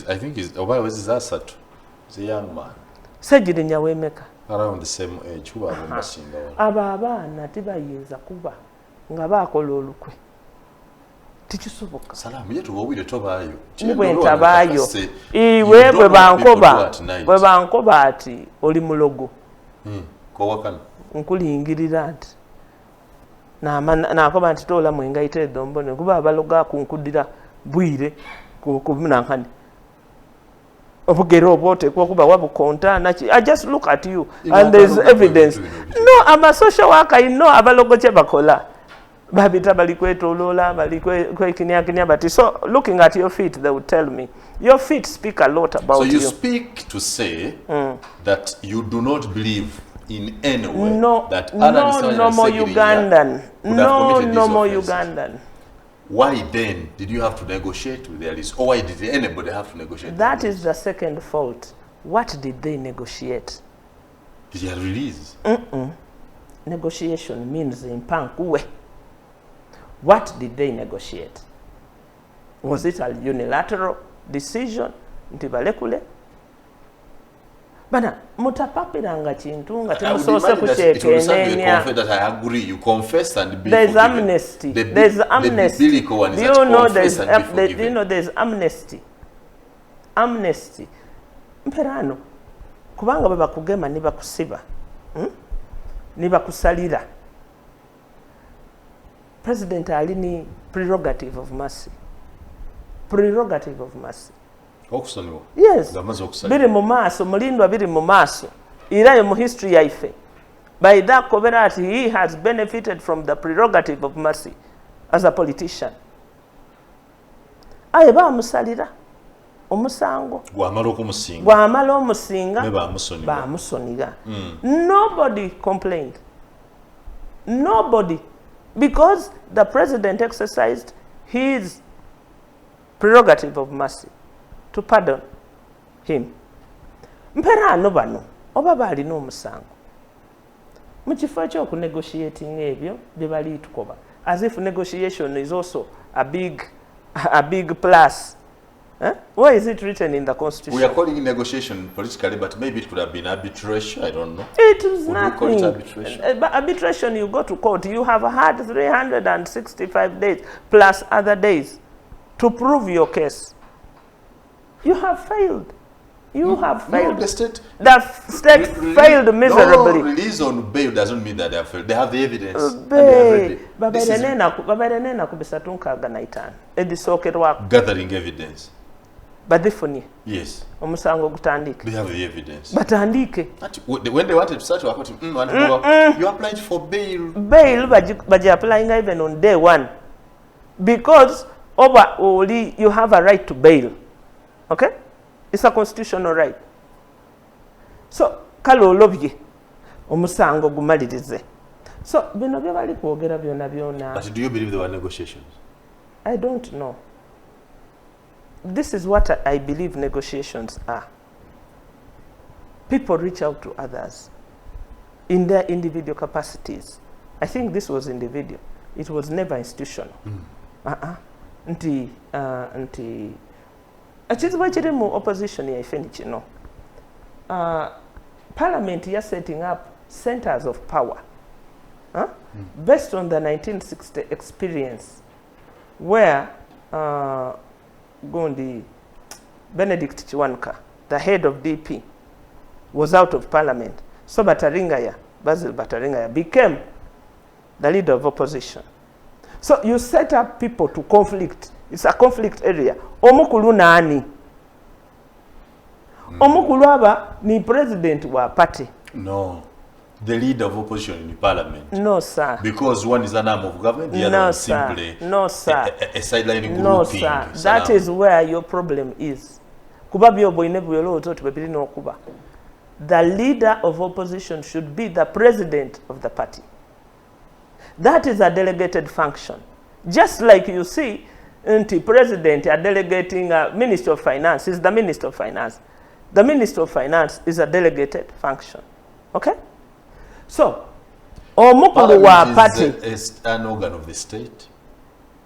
S1: I think he's Asatu. He's a young man.
S3: Segirinya wemeka
S1: around the same age. Who are basinga
S3: aba abaana tibayinza kuba nga bakola olukwe tikisoboka.
S1: Salaamu yetu wawire tobaayo
S3: nibwe ntabaayo iwe bwe bankoba ati oli mulogo
S1: kowakana
S3: nkulingirira nti nakoba nti tola mwengaite edombone kuba abaloga kunkudira bwire kubunankani obugero obote kuba wabukonta nachi. I just look at you and there's evidence. No, I'm a social worker. You know abalogo che bakola babita balikwetolola balikwekinya but so looking at your feet they would tell me your feet speak a lot about you.
S1: So you speak to say that you do not believe in any way that
S3: no more Ugandan. No more Ugandan.
S1: Why then did you have to negotiate with the allies? Or why did anybody have to negotiate?
S3: That is the second fault. What did they negotiate?
S1: Did you release?
S3: Negotiation means impankuwe. What did they negotiate? Was it a unilateral decision? Nti balekule? Bana, mutapapiranga chintu nga temusose kuchekenenya.
S1: That I agree, you confess and be
S3: there's
S1: forgiven.
S3: Amnesty.
S1: The
S3: There's amnesty.
S1: biblical one is
S3: Do
S1: that
S3: you know
S1: confess and be forgiven.
S3: you know there's amnesty. Amnesty. Mperano. Kubanga baba kugema niba kusiba. Niba kusalira. President alini prerogative of mercy. Prerogative of mercy.
S1: Okusonyiwa.
S3: Yes. Biri mu maaso, mulindwa biri mu maaso. Era mu history yaife. By that covenant, he has benefited from the prerogative of mercy as a politician. Aye bamusalira omusango. Gwamala omusinga. Bamusonyiga. Nobody complained. Nobody. Because the president exercised his prerogative of mercy to pardon him. Mperano bano oba bali n'omusango. Mu kifo ekyokunegotiating ebyo bye bali tukoba. As if negotiation is also a big plus. Why is it written in the Constitution?
S1: We are calling it negotiation politically, but maybe it could have been arbitration. I don't know.
S3: It is nothing.
S1: Would you call it arbitration?
S3: Arbitration, you go to court. You have had 365 days plus other days to prove your case. You have failed. You have failed.
S1: No, the state
S3: failed miserably.
S1: No, release on bail doesn't mean that they have failed. They have the evidence. Gathering evidence.
S3: Yes.
S1: They have the evidence.
S3: Batandike.
S1: When they wanted to start to you applied for bail.
S3: Bail, but you're applying even on day one. Because you have a right to bail. Okay? It's a constitutional right. So, kalo olobye omusango gumalirize. So, bino bye bali kwogera byonna byonna.
S1: But do you believe there were negotiations?
S3: I don't know. This is what I believe negotiations are. People reach out to others in their individual capacities. I think this was individual. It was never institutional. Nti ekizibu ekiri mu opposition yaife ni kino. Parliament is setting up centers of power based on the 1960 experience where Benedict Chiwanka, the head of DP, was out of parliament. So Basil Bataringaya became the leader of opposition. So you set up people to conflict. It's a conflict area. Omukulu nani? Omukulu aba ni president wa party.
S1: No. The leader of opposition in the parliament.
S3: No, sir.
S1: Because one is an arm of government, the other is simply a sideline grouping.
S3: No, sir. That is where your problem is. The leader of opposition should be the president of the party. That is a delegated function. Just like you see, the president are delegating a minister of finance is the minister of finance. The minister of finance is a delegated function. Okay? So,
S1: Parliament is an organ of the state,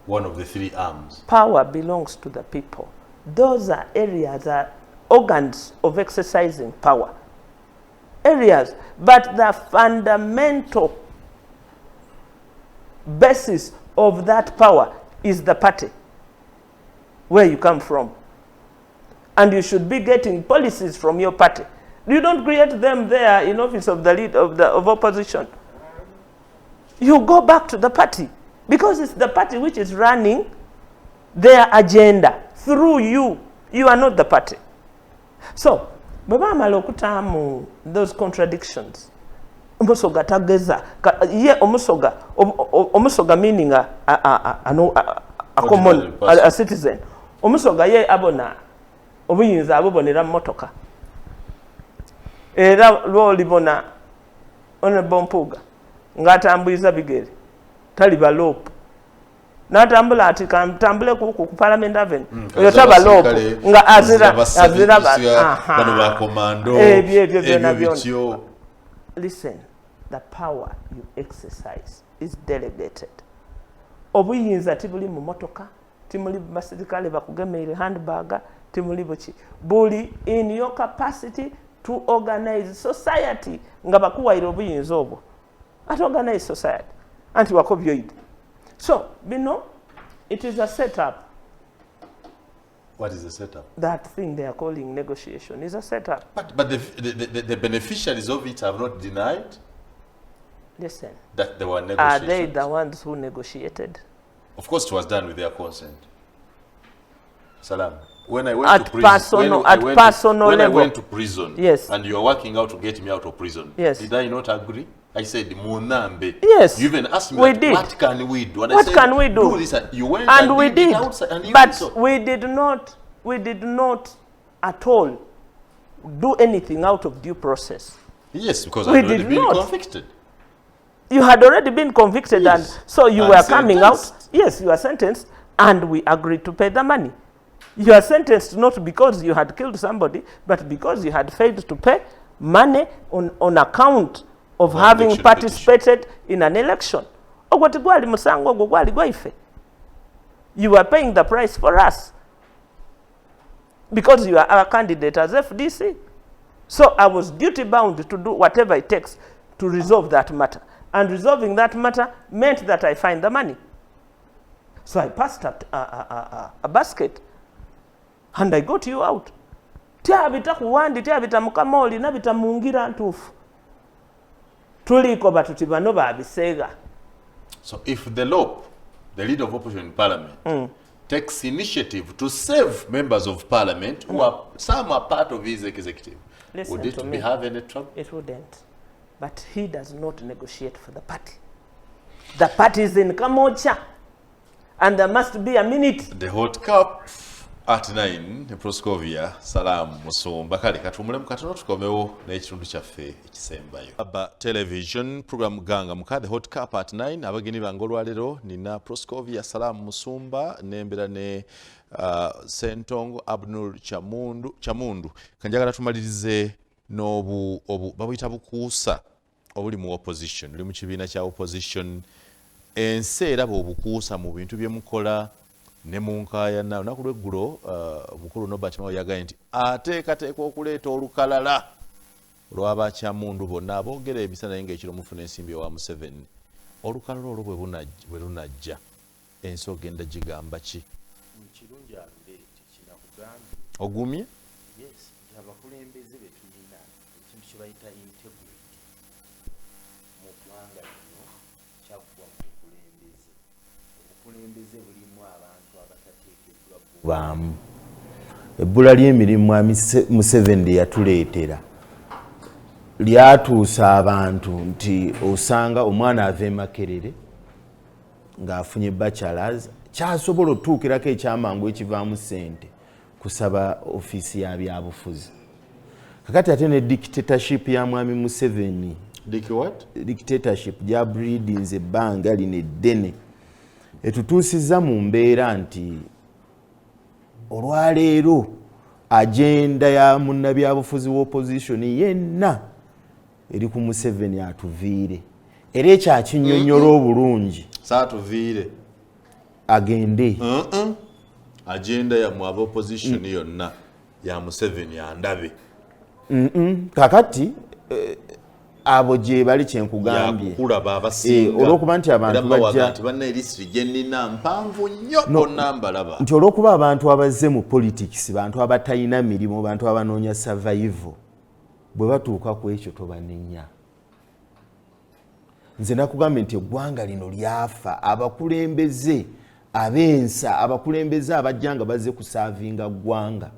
S1: one of the three arms.
S3: Power belongs to the people. Those are areas, are organs of exercising power. Areas, but the fundamental basis of that power is the party, where you come from. And you should be getting policies from your party. You don't create them there in office of the lead of opposition. You go back to the party because it's the party which is running their agenda through you. You are not the party. So, baba malokutamu those contradictions. Omusoga tageza ye omusoga meaning a common a citizen. Omusoga ye abona obuyinza abubonera motoka. Era lwolibona Honorable Mpuga ngatambuliza bigere taliba lope natambula ati kantambule ku Parliament Avenue oyo taba lope nga azira
S1: bano ba commando
S3: ebyo. Listen, the power you exercise is delegated. obuyinza tibuli mu motoka timuli basirikale bakugemeire handbag timuli buki buli in your capacity to organize society nga bakuwaire obuyinza obwo at organize society anti wakobyoide so bino it is a setup.
S1: What is the setup?
S3: That thing they are calling negotiation is a setup.
S1: But the beneficiaries of it have not denied.
S3: Listen.
S1: That they were negotiations.
S3: Are they the ones who negotiated?
S1: Of course, it was done with their consent. Salam. When I went to prison, when I went to prison,
S3: yes,
S1: and you are working out to get me out of prison,
S3: yes,
S1: did I not agree? I said, Munambe.
S3: Yes.
S1: You even asked me,
S3: we did.
S1: What can we do? And
S3: what
S1: I said,
S3: can we do?
S1: This. You went
S3: and we did.
S1: Outside, and
S3: but
S1: so.
S3: we did not at all do anything out of due process.
S1: Yes, because I had already been convicted.
S3: You had already been convicted,
S1: yes,
S3: and so you were coming out. Yes, you are sentenced, and we agreed to pay the money. You are sentenced not because you had killed somebody, but because you had failed to pay money on account of having participated in an election. You are paying the price for us because you are our candidate as FDC. So I was duty bound to do whatever it takes to resolve that matter. And resolving that matter meant that I find the money. So I passed a basket and I got you out. Tiabita kuwandi, tiabita mukamoli, nabita mungira ntufu. Tuliko batuti bano babisega.
S1: So if the LOP, the leader of opposition in parliament, takes initiative to save members of parliament who are, some are part of his executive, would it have any trouble?
S3: It wouldn't. But he does not negotiate for the party. The party is in Karamoja, and there must be a minute.
S1: The hot cup at 9, Proscovia, Salaamu Musumba. Kale katumule mukatono tukomewo n'ekitundu kyaffe ekisembayo. Aba television program ganga muka the hot cup at 9 abageni bange olwaleero nina Proscovia Salaamu Musumba nembera ne Sentongo Abnul Chamundu kanjagala tumalirize n'obu babuyita bukuusa obuli mu opposition oli mu kibiina kya opposition ensi eraba obukuusa mu bintu byemukola ne mu nkaayana olunaku lw'eggulo omukulu Nobert Mao yagaye nti ateekateeka okuleeta olukalala lw'abakyamundu bonna aboogera emisana naye ng'ekiro mufuna ensimbi ewa Museveni olukalala olwo bwe lunajja ensi ogenda gigamba ki
S2: kirungi aluleete kinakugambye
S1: ogumye
S2: yes abakulembeze be tulina ekintu kye bayita integrity mu ggwanga lino kyakuba mu bukulembeze bulimu abantu abatateekeddwa baamu ebbula ly'emirimu Museveni yatuleetera lyatuusa abantu nti osanga omwana ava e Makerere ng'afunye bachelors kyasobola otuukirako ekyamangu ekivaamu ssente kusaba ofiisi ya byabufuzi kakati ate ne dictatorship ya mwami Museveni dictatorship gya breedings ebbanga lino eddene etutuusizza mu mbeera nti olwaleero agenda ya munnabyabufuzi w'opposition yenna eri ku Museveni atuviire era ekyakinnyonnyola obulungi
S1: saatuviire
S2: agende
S1: agenda ya mu opposition yonna ya Museveni andabe
S2: kakati abo gye bali kyenkugambye
S1: yakulaba abasinga
S2: olw'okuba nti abantu bajja
S1: nti banna erisiri gye nnina mpanvu nnyo bonna mbalaba
S2: nti olw'okuba abantu abazze mu politics bantu abatalina mirimu bantu abanoonya survival bwe batuuka ku ekyo tobanenya nze nakugambye nti eggwanga lino lyafa abakulembeze abensa abakulembeze abajja nga bazze kusaavinga ggwanga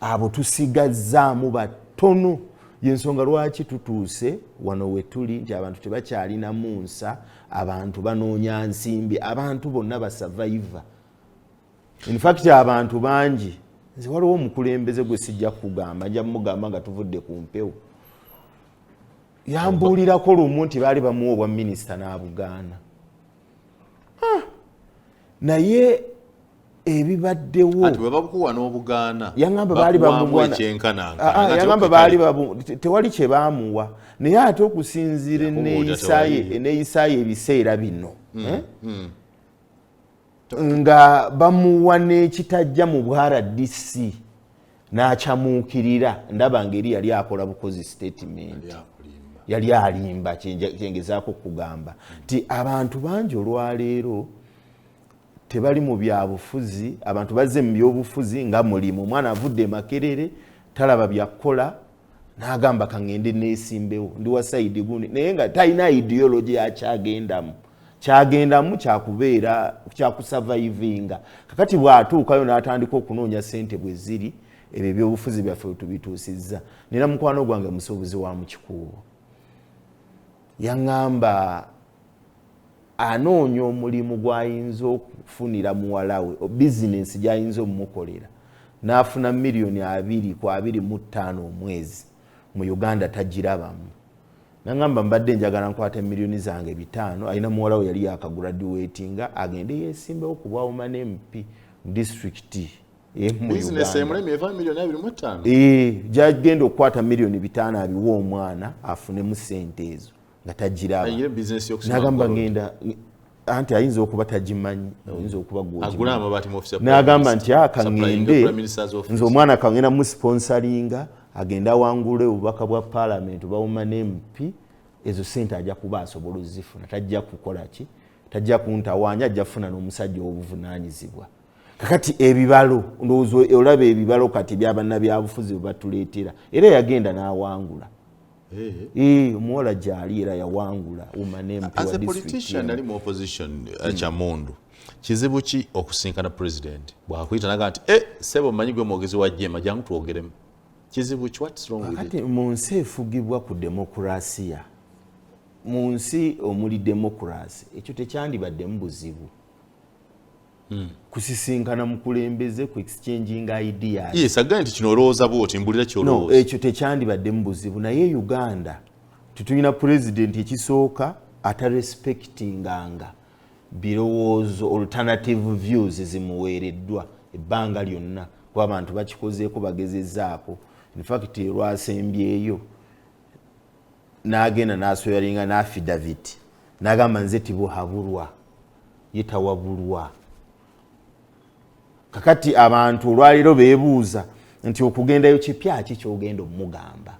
S2: abo tusigazzaamu batono yensonga lwaki tutuuse wano we tuli nti abantu tebakyalinamu nsa abantu banoonya nsimbi abantu bonna basurvivor in fact abantu bangi nze waliwo omukulembeze gwe sijja kugamba nja mugamba nga tuvudde ku mpewo yambuulirako lumu nti baali bamuwa obwa minisita n'abugaana naye ebibaddewo
S1: ati webakuwa n'obugaana
S2: yangamba baali bamuwana yangamba baali tewali kye baamuwa naye ate okusinziira eneeyisaayo ebiseera bino nga bamuwa n'ekitajja mu bwrdc n'akyamuukirira ndaba ngeri yali akola bukozi statement yali alimba kyengezaako kugamba nti abantu bangi olwaleero tebali mu byabufuzi abantu bazze mu byobufuzi nga mulimu omwana avudde Makerere talaba byakola n'agamba kangende neesimbewo ndi wa side gundi naye nga talina ideology kyagendamu kyakubeera kyakusurvivinga kakati bw'atuukayo n'atandika okunoonya ssente bwe ziri ebyo byobufuzi byaffe tubituusizza nera mukwano gwange musuubuzi wa mu kikuubo yaŋŋamba anoonya omulimu gw'ayinza okufunira muwala we bizinensi gy'ayinza omumukolera n'afuna miliyoni 2.25 omwezi mu Uganda tagirabamu naŋŋamba mbadde njagala nkwata miliyoni zange 5 alina muwala we yali yakaguraduatinga agende yeesimbewo ku bwawuma n'MP mu disitulikiti gyagenda okukwata miliyoni 5 abiwa omwana afunemu ssente ezo nga tagiraba nagamba ngenda anti ayinza okuba tagimanyi ayinza okuba nagamba nti akangende nze omwana kangenda mu sponsoringa agenda wangule obubaka bwa parliament bawuma n'MP ezo sente ajja kuba asobola ozifuna tajja kukola ki tajja kuntawaanya ajja kufuna n'omusajja obuvunaanyizibwa kakati ebibalo ndowooza olaba ebibalo kati byabannabyabufuzi bwe batuleetera era yagenda n'awangula omuwola gyali era yawangula
S1: as a politician ali mu opposition Kyamundu kizibu ki okusinkana president bwakuyita naga nti sebo mmanyi gwe mwogezi wa jema jangu twogeremu kizibu ki what's wrong with it
S2: kati mu nsi efugibwa ku demokrasiya mu nsi omuli demokrasi ekyo tekyandibadde mu buzibu kusisinkana mukulembeze ku exchanging ideas
S1: yes again nti kino olowooza bwoti mbulira kyolowooza
S2: ekyo tekyandibadde mu buzibu naye Uganda tutulina president ekisooka atarespectinganga birowoozo alternative views zimuweereddwa ebbanga lyonna kuba abantu bakikozeeko bagezezzaako in fact lwasembyeyo n'agenda n'asweyaringa n'affidavit n'agamba nze tibuhabulwa yetawabulwa kakati abantu olwaliro beebuuza nti okugendayo kipya ki kyogenda omugamba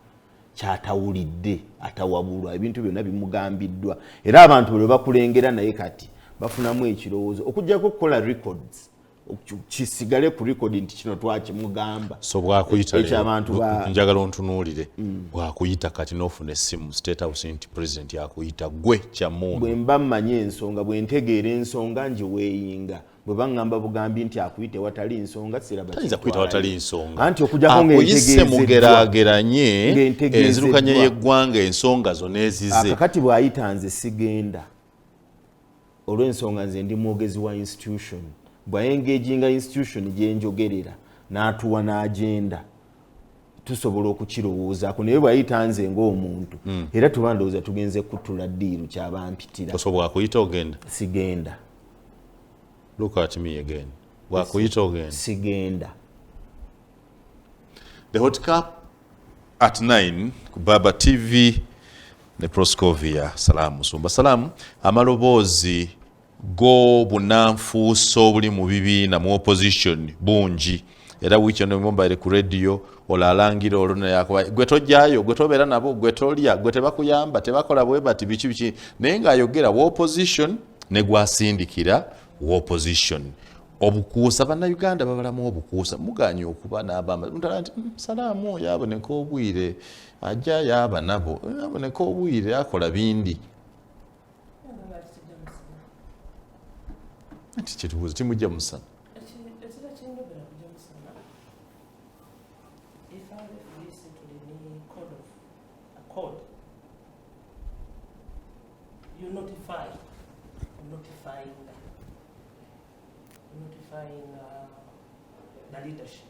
S2: kyatawulidde atawabulwa ebintu byonna bimugambiddwa era abantu bwe bakulengera naye kati bafunamu ekirowoozo okujjako okukola records kisigale ku record nti kino twakimugamba
S1: so bwakuyita njagala ontunuulire bwakuyita kati n'ofuna essimu state house nti president yakuyita gwe Kyamundu
S2: bwe mba mmanyi ensonga bwe ntegeera ensonga njiweeyinga bwe baŋŋamba bugambi nti akuyite watali nsonga
S1: tayinza kuyita watali nsonga
S2: anti okujjako
S1: ng'ekuyise mugeraageranye enzirukanya y'eggwanga ensonga zo n'ezize
S2: kakati bw'ayita nze sigenda olw'ensonga nze ndi mwogezi wa institution bwayengeginga institution gyenjogerera n'atuwa n'agenda tusobola okukirowoozaako naye bwayita nze ng'omuntu era tuba ndowooza tugenze kutula ddiiru kyabampitira
S1: osobola kuyita ogenda
S2: sigenda
S1: look at me again bwakuyita ogenda
S2: sigenda
S1: the hot cup at 9 ku Baba TV ne Proscovia Salaamu Musumba Salaamu amaloboozi go bunanfuuso buli mu bibiina mu opposition bungi era wiiki eno mumbaire ku radio olalangira olwo yakuba gwe tojjayo gwe tobeera nabo gwe tolya gwe tebakuyamba tebakola bwe bati biki naye ng'ayogera wa opposition ne gwasindikira wa opposition obukuusa bannayuganda babalamu obukuusa muganye okuba n'abamba mutala nti Salaamu oyo aboneka obwire ajja yaba nabo aboneka obwire akola bindi ati kitubuuza timujja musana
S3: notifying the leadership.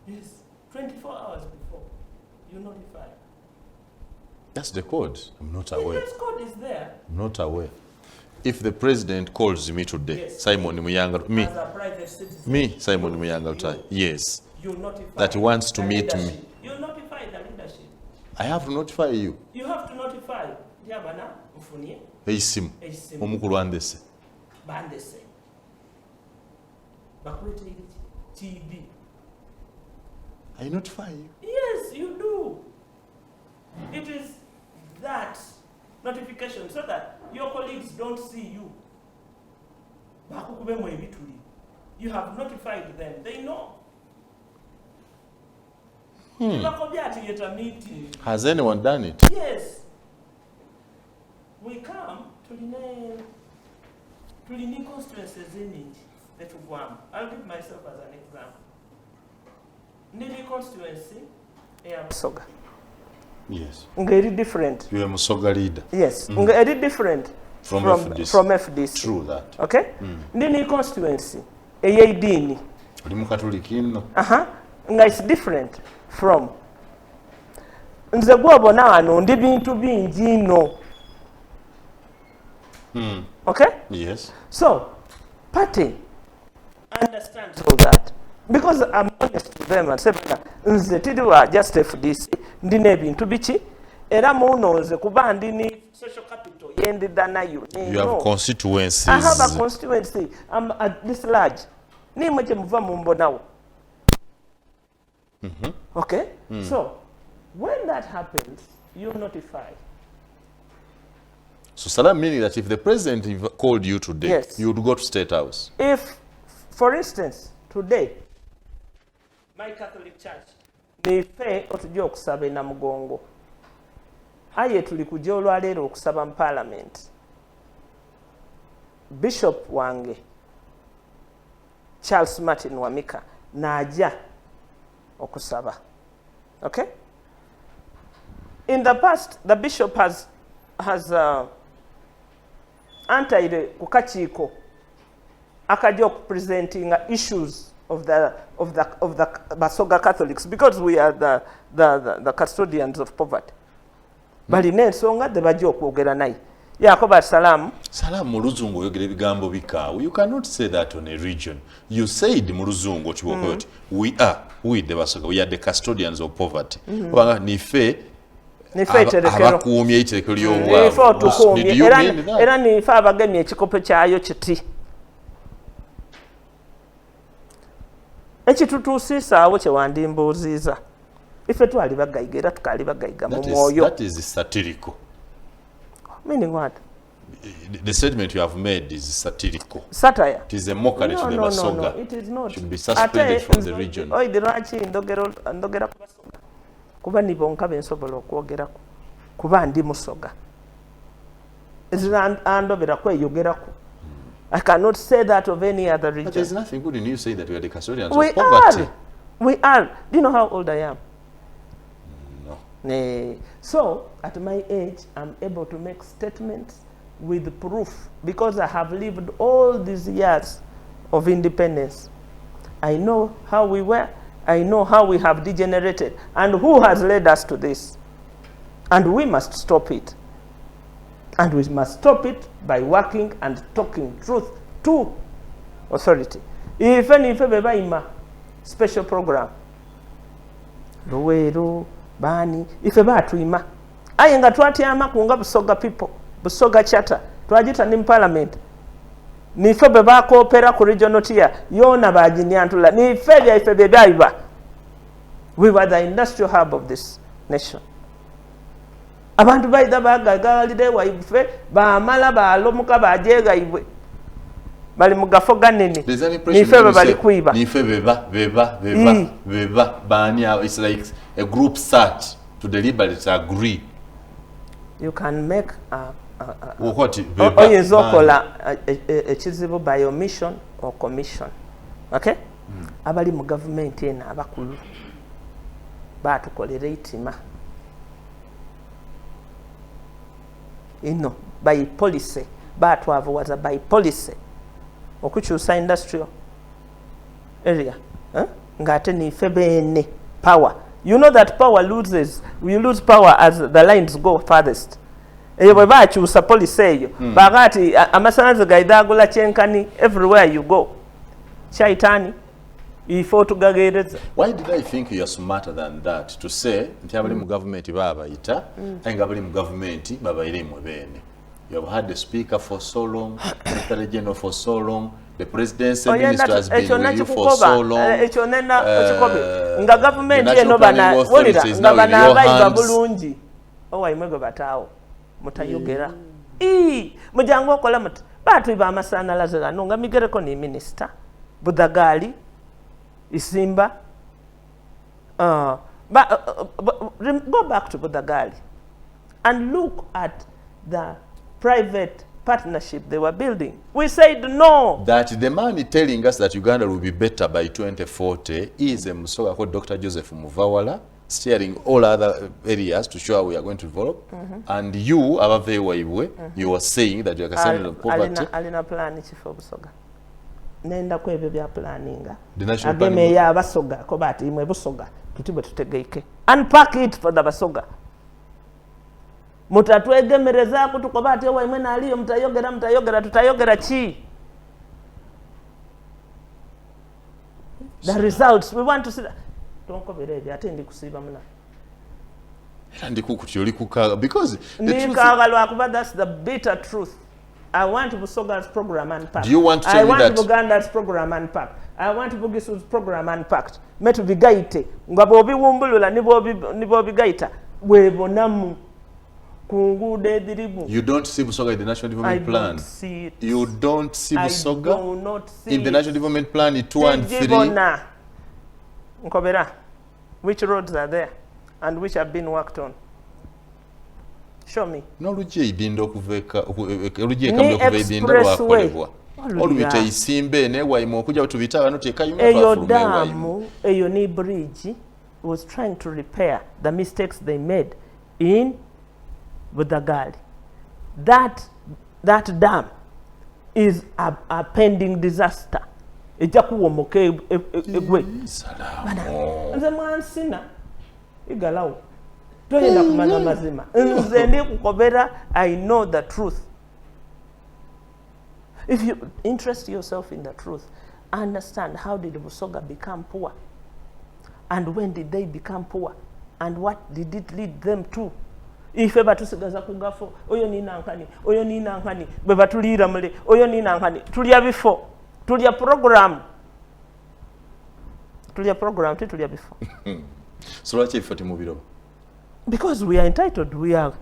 S3: Yes, 24 hours before you notify.
S1: That's the code. I'm not aware.
S3: This code is there.
S1: I'm not aware. if the president calls me today,
S3: Yes.
S1: Simon Muyanga, me,
S3: As a private citizen,
S1: me, Simon Muyanga Lutai, yes,
S3: you notify
S1: that he wants to
S3: the
S1: meet me.
S3: leadership. You notify the leadership.
S1: I have to notify you.
S3: You have to notify. Yabana mfunie
S1: Eisimu, omukulu andese.
S3: bandese. Bakwete TB.
S1: I notify you.
S3: Yes, you do. It is that notification so that your colleagues don't see you. You have notified them. They know.
S1: Has anyone done it?
S3: Yes. We come to the constituencies in it. I'll give myself as an example. Nili constituency, Musoga.
S1: Yes.
S3: Very different.
S1: You are Musoga leader.
S3: Yes. Very different from FDC.
S1: True that.
S3: Okay? Nili constituency, Eyedini. It's different from. Nze gwobona wano ndi bintu bingi no. Okay?
S1: Yes.
S3: So, party understands all that. Because I'm honest with them and say, nze tidiwa just FDC, ndine ebintu biki, era munoze kuba ndini social capital yendida nayo.
S1: You have constituencies.
S3: I have a constituency. I'm at this large. Ni mweje muva mumbonawo. Okay? So, when that happens, you notify.
S1: So Salam meaning that if the president called you today,
S3: yes,
S1: you would go to State House.
S3: If, for instance, today, my Catholic Church, they pay otujja okusaba na mugongo. Aye tuli kujja olwaleero okusaba mu Parliament. Bishop wange, Charles Martin Wamika, najja okusaba. Okay? In the past, the bishop has antaire ku kakiiko akajja presenting issues of the Basoga Catholics, because we are the custodians of poverty. Balina ensonga de bajja okwogera naye. Yakoba Salamu.
S1: Salamu mu Luzungu oyogera ebigambo bikaawe. You cannot say that on a region. You said mu Luzungu kibokooti, we the Basoga, we are the custodians of poverty. Kubanga nife abakuumye ekiterekero ly'obwavu. Did you mean that?
S3: Era nife abagemye ekikopo kyayo kiti. Ekitutuusiisa awo kye wandimbuuziza. Ife twali bagayga era tukali bagayga mu mwoyo.
S1: That is satirical.
S3: Meaning what?
S1: The statement you have made is satirical.
S3: Satire.
S1: It is a mockery to the Basoga.
S3: No, it is not.
S1: Should be suspended from the region.
S3: Lwaki ndogera ku Basoga? Kuba ni bonka bensobola okwogerako. Kuba ndi Musoga. Andobera kweyogerako. I cannot say that of any other region.
S1: But there's nothing good in you saying that we are the custodians
S3: of
S1: poverty.
S3: We are. Do you know how old I am?
S1: No.
S3: So, at my age, I'm able to make statements with proof because I have lived all these years of independence. I know how we were. I know how we have degenerated and who has led us to this. And we must stop it. And we must stop it by working and talking truth to authority. If any bebaima special program, Luweero, Bani, if eba tuima, ayenga twatyama kunga Busoga people, Busoga chatter, twajita ni Parliament. Nife beba koopera ku regional tier, yona bajinyantula, nife bya ife bebaiba. We were the industrial hub of this nation. Abantu baida bagagalide waife bamala balomuka bajega ibwe bali mugafo ganene nife bali kuiba
S1: nife beba banya. It's like a group search to deliberately agree.
S3: You can make
S1: what
S3: oyezokola ekizibu by omission or commission. Okay? Abali mu government ena abakulu batukolera itima. By policy, but was a by policy. Okukyusa industrial area. Ngate ni febene power. You know that power loses. We lose power as the lines go farthest. eyo bwe bakyusa police eyo bagati amasanyalaze gaidagula kyenkani everywhere you go shaitani ifo tugagereza.
S1: Why did I think you are smarter than that to say nti abali mu government babayita nga abali mu government babayiremu bene? You have had the speaker for so long, the secretary general for so long, the presidency minister has been with you for so long.
S3: Nga government eno bana wolira nga bana abayiga bulungi owaimwego bataawo mutayogera mujangu okola muti batwiba amasanalaze gano nga migereko ni minister Budagali Isimba go back to Budagali and look at the private partnership they were building. We said no.
S1: That the man telling us that Uganda will be better by 2040 is a Musoga called Dr. Joseph Muvawala, steering all other areas to show how we are going to develop. And you, ababbye, you were saying that you are concerned with poverty.
S3: Alina plan chifo Busoga. Nenda kwebyo bya planninga.
S1: The national
S3: planning ya Basoga ko bati imwe Busoga tutibwe tutegeike. Unpack it for the Basoga. Mutatwegemereza kutukoba ate waimwe naliyo mutayogera tutayogera chi. The results we want to see that. Don't cover ate ndi kusiba muna.
S1: Ndi kukuti oli kukaga because
S3: that's the bitter truth. I want Busoga's program unpacked.
S1: Do you want to
S3: tell
S1: me that?
S3: I want Uganda's program unpacked. I want Bugisu's program unpacked. Metu bigaite. Ngabo biwumbulula nibo bigaita. Webonamu.
S1: You don't see Busoga in the National Development Plan?
S3: I don't see it.
S1: You don't see Busoga?
S3: I do not see
S1: in the National Development Plan in 2 and 3?
S3: Nkobera, which roads are there and which have been worked on? Show me.
S1: No, Luji ibindo kuveka, Luji kambe kuve ibindo wakolebwa. Olubita isimbe ne waimo kuja utubita wanoteka yume
S3: eyo damu, eyo ni bridge was trying to repair the mistakes they made in Budagali. That dam is a pending disaster. Ejakuwomoke egwe.
S1: Salaamu.
S3: Nze mwansina igalawo. Toyenda kumanya mazima. Nze ndi kukobera, I know the truth. If you interest yourself in the truth, understand how did Busoga become poor? And when did they become poor? And what did it lead them to? Ife batusigaza kugafo oyo nina nkani bwe batulira mule oyo nina nkani tulya bifo tulya program tulya bifo.
S1: So what if mubiro?
S3: Because we are entitled, we are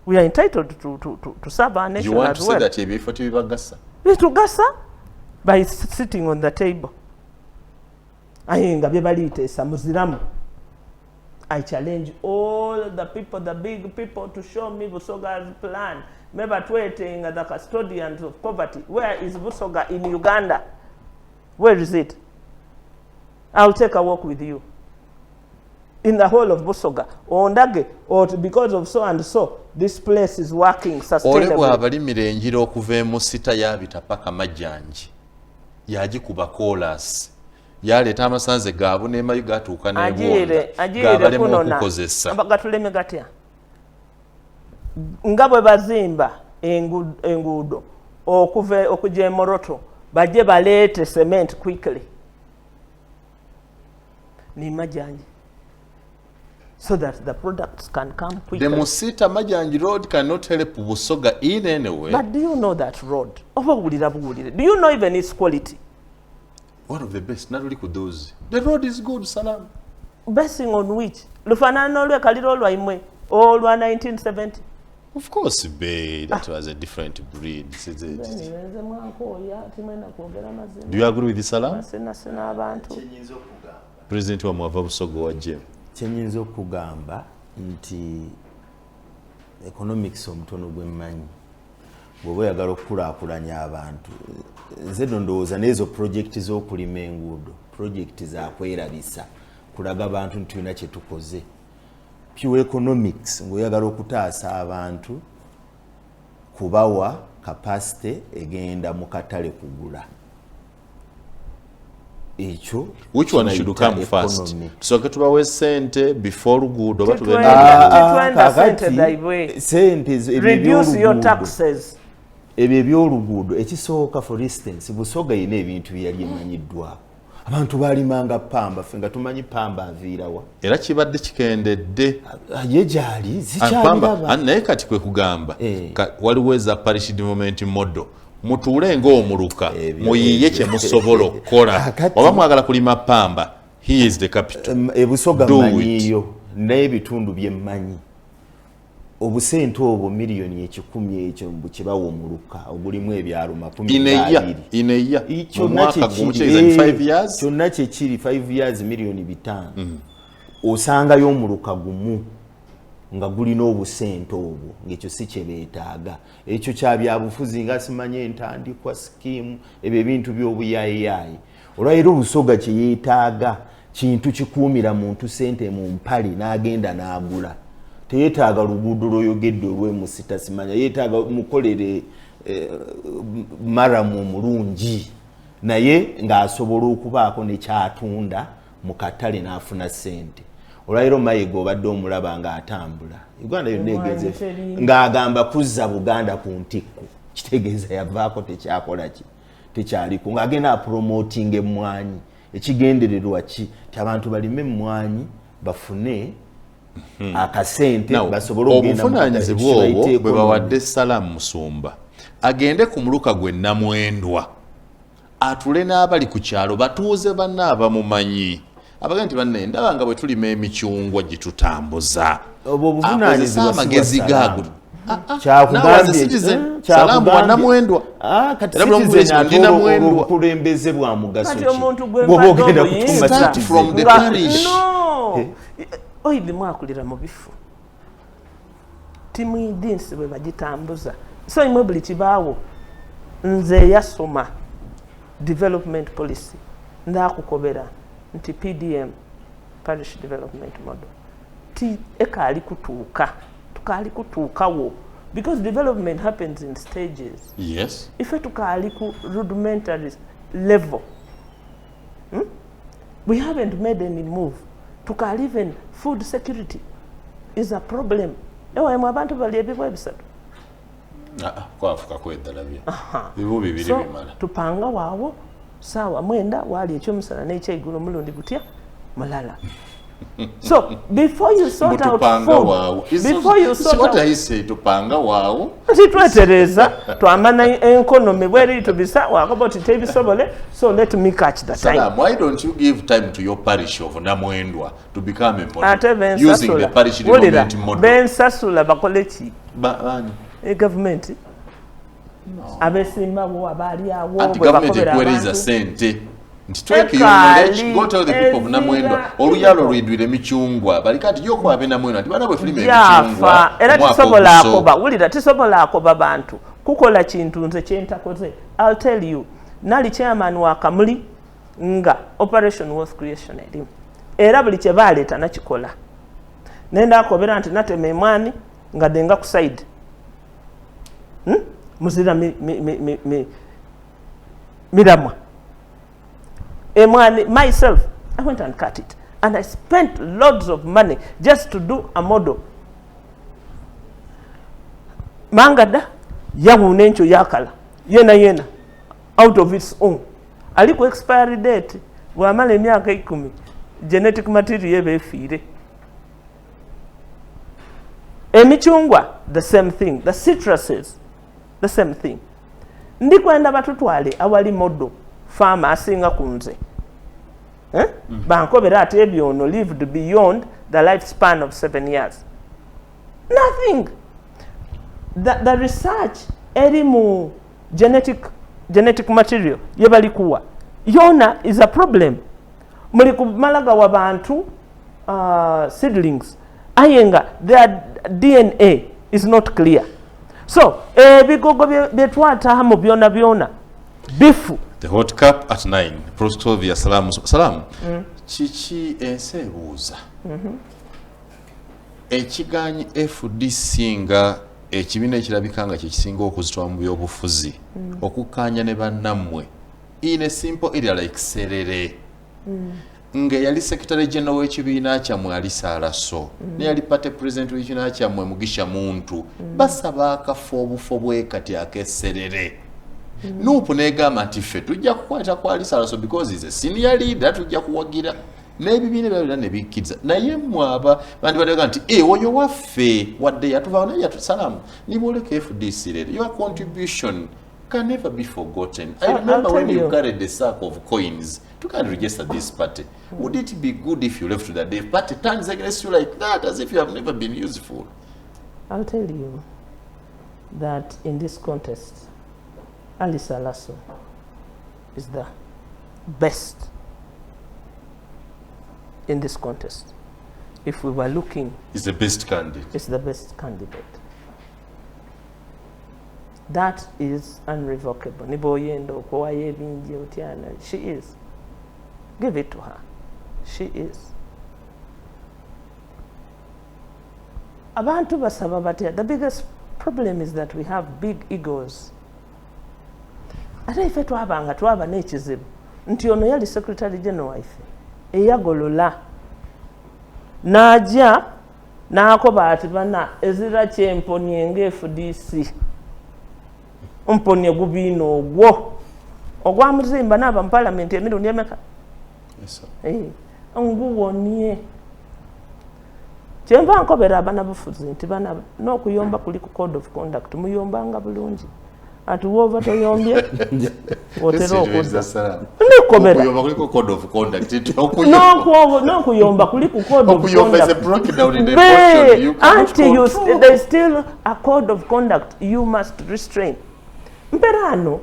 S3: entitled to serve our nation.
S1: You want
S3: as
S1: to
S3: well.
S1: say that you before to bagassa?
S3: Bitugasa by sitting on the table. Ayinga byebalite samuziramu. I challenge all the people, the big people, to show me Busoga's plan. Maybe waiting the custodians of poverty. Where is Busoga in Uganda? Where is it? I'll take a walk with you. In the whole of Busoga, or Ndage, or because of so and so, this place is working sustainably.
S1: Ole abali mirenjiro okuva mu sita yabita paka majjanji. Yaji kuba kolas. Yaleta amasanze gabu ne mayu gatuuka ne bonda. Gabale mu kukozesa.
S3: Abagatuleme gatya. Ngabwe bazimba engudo okuva okuje Moroto baje balete cement quickly. Ni majanji. So that the products can come quickly.
S1: The Musita Majanji road cannot help Busoga in any way.
S3: But do you know that road? Do you know even its quality?
S1: One of the best, not really those. The road is good, Salam.
S3: Basing on which? Lufanano lwe kaliro lwa imwe. All 1970.
S1: Of course, that was a different breed. Do you agree with this, Salam? President wa Mwava Busoga wa Jem.
S2: Kyenyinza okugamba nti economics omutono gw'emmanyi bw'oba oyagala okukulaakulanya abantu nze ndowooza n'ezo projekiti z'okulima enguudo projekiti zakwerabisa kulaga abantu nti tulina kye tukoze pure economics ng'oyagala okutaasa abantu kubawa capacity egenda mu katale kugula ekyo
S1: which one should come first tusoke tubawe sente before luguudo
S2: sente
S3: reduce your taxes
S2: ebyo ebyoluguudo ekisooka for instance Busoga yina ebintu byali emanyiddwako abantu balimanga pamba ffe nga tumanyi pamba aviirawa
S1: era kibadde kikendedde
S2: ye gyali zikyaliraba
S1: naye kati kwe kugamba waliwo eza parish development model mutuule ng'omuluka muyiye kye musobola okukola oba mwagala kulima pamba he is the capital
S2: Busoga manyiyo n'ebitundu bye mmanyi obusente obwo miliyoni 10 ekyo mbukibawo omuluka ogulimu ebyalo 12
S1: ineya mu mwaka gumukyeza 5 years
S2: kyonna kyekiri 5 years miliyoni 5 osangayo omuluka gumu nga gulina obusente obwo ng'ekyo si kye beetaaga ekyo kya byabufuzi nga simanye entandikwa skimu ebyo ebintu by'obuyayiyayi olwaleero Busoga kye yeetaaga kintu kikuumira muntu sente mu mpale n'agenda n'agula teetaaga luguudo lw'oyogedde olw'emusita simanya yeetaaga mukolere maramu omulungi naye ng'asobola okubaako nekyatunda mu katale n'afuna sente olwaleero Mayiga obadde omulaba ng'atambula Uganda yonna egenze ng'agamba kuzza Buganda ku ntikko kitegeeza yavaako tekyakola ki tekyaliko ng'agenda apromoting emmwanyi ekigendererwa ki ti abantu balime emmwanyi bafune akasente basobole okugenda
S1: obuvunaanyizibwa obwo bwe bawadde Salaamu Musumba agende ku muluka gwe Namwendwa atule n'abali ku kyalo batuuze banna abamumanyi abaga nti banne ndaba nga bwe tulima emicungwa gye tutambuza
S2: obuvunaanyizibwa
S1: amagezi gaago
S2: Salaamu
S1: wa Namwendwa
S2: kati obukulembeze bwa mugaso ki bw'oba ogenda kutuma
S1: from the parish
S3: oidi mwakulira mu bifu timu idinsi bwe bagitambuza so imwe buli kibaawo nze yasoma development policy ndakukobera nti PDM parish development model ti ekaali kutuuka tukaali kutuukawo because development happens in stages.
S1: Yes.
S3: Ife tukaali ku rudimentary level, we haven't made any move. Tukaali even food security is a problem. Ewa mwa abantu bali ebibwa ebisatu.
S1: Kwa afuka kwedalabya. Bibu bibiri bimala.
S3: Tupanga wawo sawa mwenda wali ekyomusana n'ekyeigulo mulundi gutya malala. So before you sort out food, before you sort
S1: what I say tupanga wawo.
S3: Titwetereza twamana economy where to be sa wakoboti tebisobole, so let me catch the time.
S1: Salam, why don't you give time to your parish of Namwendwa to become a model using the parish development model?
S3: Ben Sasula bakolechi. Government.
S1: No.
S3: Abesimba bo abali awo
S1: bakobera abantu. Sente. Ntitweke knowledge go tell the people of Namwendwa oluyalo lwidwire emicungwa balikati yoko abe Namwendwa tibana bwe filime emicungwa
S3: era tisobola akoba wulira tisobola akoba bantu kukola kintu nze kyentakoze. I'll tell you nali chairman wa Kamuli nga operation wealth creation elimu era buli kye baleeta nakikola nenda akobera nti nateme emwani nga denga ku side muzira miramwa emwani myself I went and cut it and I spent loads of money just to do a model. Mangada yawuna encho yakala yena out of its own aliko expiry date bwamala emyaka 10 genetic material ebe efire. Emichungwa the same thing, the citruses the same thing. Ndikwenda batutwale awali model farmer asinga kunze bankobera ate ebyono lived beyond the lifespan of 7 years. Nothing. The research erimu genetic material yebalikuwa yona is a problem. Muli kumalaga wabantu seedlings ayenga their DNA is not clear. So bigogo byetwata mu byona bifu.
S1: The hot cup at 9. Prostovia Salaamu. Salaamu. Chichi ensebuuza. Ekiganyi FDC nga ekibiina ekirabika nga kyekisinga okuzitwala mu by'obufuzi okukkaanya ne bannammwe in a simple area like Serere
S4: nga yali secretary general w'ekibiina kyammwe ali Saalaso ne yali party president w'ekibiina kyammwe Mugisha Muntu basaba akafo obufo bwe kati akesserere Nuupu negamba nti ffe tujja kukwata kwa Ali Saalaso because he's a senior leader tujja kuwagira n'ebibiina byalina ne bikkiriza naye mwaba bandi baddaga nti oyo waffe wadde yatuva naye yatusalamu niboleka FDC leero your contribution can never be forgotten. I remember when you carried the sack of coins to kind of register this party. Would it be good if you left to the day? Party turns against you like that as if you have never been useful.
S3: I'll tell you that in this contest, Ali Saalaso is the best in this contest. If we were looking...
S4: He's the best candidate.
S3: It's the best candidate. That is unrevocable. She is. Give it to her. She is. Abantu basaba batya. The biggest problem is that we have big egos. Ate ife twaba n'ekizibu nti ono yali secretary general waife eyagolola n'ajja n'akoba ati bana ezira kyemponye ng'FDC umponye gubino ogwa muzimba n'aba mu parliament emirundi emeka nguwonye kyemba nkobera abana bufuzi nti bana n'okuyomba kuli ku code of conduct muyombanga bulungi ati wova toyombye otero okudda nikobera
S4: okuyomba kuli ku code of conduct
S3: n'okuyomba kuli ku code of conduct until there's still a code of conduct you must restrain. Mperano,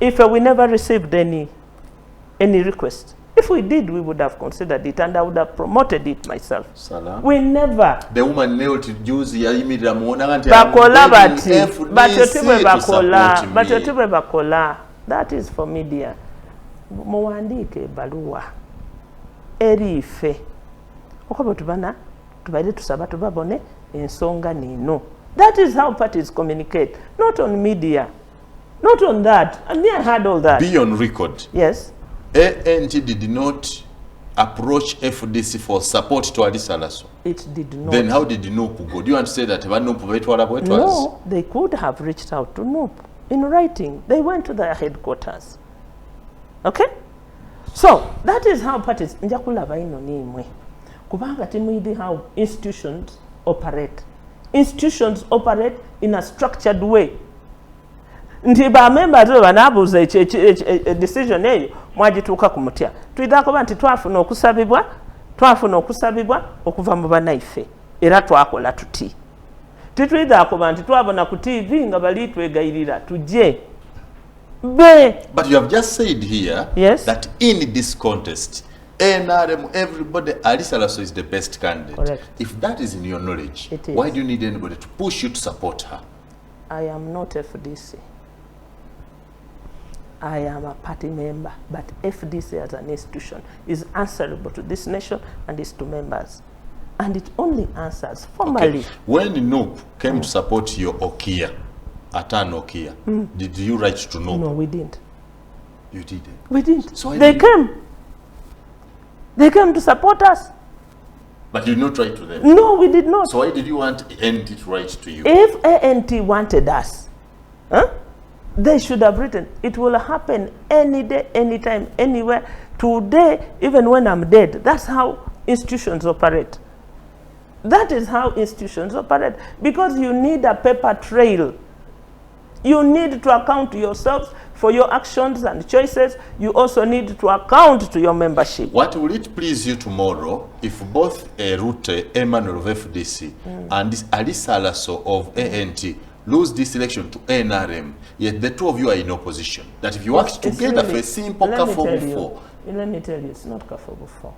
S3: if we never received any request, if we did, we would have considered it and I would have promoted it myself.
S4: Salam.
S3: We never.
S4: The woman knelt Jews yayimirira muona nti
S3: bakola bati bakola. That is for media. Muwandike baluwa eri ife okobo tubana tubaide tusaba tubabone ensonga nino. That is how parties communicate, not on media. Not on that. And I had all that.
S4: Be on record.
S3: Yes.
S4: ANT did not approach FDC for support to Ali Saalaso.
S3: It did not.
S4: Then how did NUP go? Do you want to say that NUP?
S3: No, they could have reached out to NUP in writing. They went to their headquarters. Okay? So, that is how parties... Njakulaba ino nimwe. Kubanga timuidi how institutions operate. Institutions operate in a structured way. Nti ba members banabuza decision eyo mwagituuka ku mutya twidako nti twafuna okusabibwa okuva mu banaife era twakola tuti titwidako nti twabona ku TV nga bali twegayirira tujje be.
S4: But you have just said here,
S3: yes,
S4: that in this contest NRM, everybody, Ali Saalaso is the best candidate.
S3: Correct.
S4: If that is in your knowledge,
S3: it is.
S4: Why do you need anybody to push you to support her?
S3: I am not FDC. I am a party member, but FDC as an institution is answerable to this nation and its to members. And it only answers formally.
S4: Okay. When NUP came to support your Okia, Atan Okia, did you write to NUP?
S3: No, we didn't.
S4: You didn't?
S3: We didn't.
S4: So
S3: they came. They came to support us.
S4: But you did not write to them?
S3: No, we did not.
S4: So why did you want ANT to write to you?
S3: If ANT wanted us, they should have written. It will happen any day, anytime, anywhere. Today, even when I'm dead. That's how institutions operate. That is how institutions operate. Because you need a paper trail. You need to account to yourselves for your actions and choices. You also need to account to your membership.
S4: What will it please you tomorrow if both Rute, Emmanuel of FDC, and this Ali Saalaso of ANT lose this election to NRM, yet the two of you are in opposition? That if you work together for a simple Kafobu 4.
S3: Let me tell you, it's not Kafobu 4.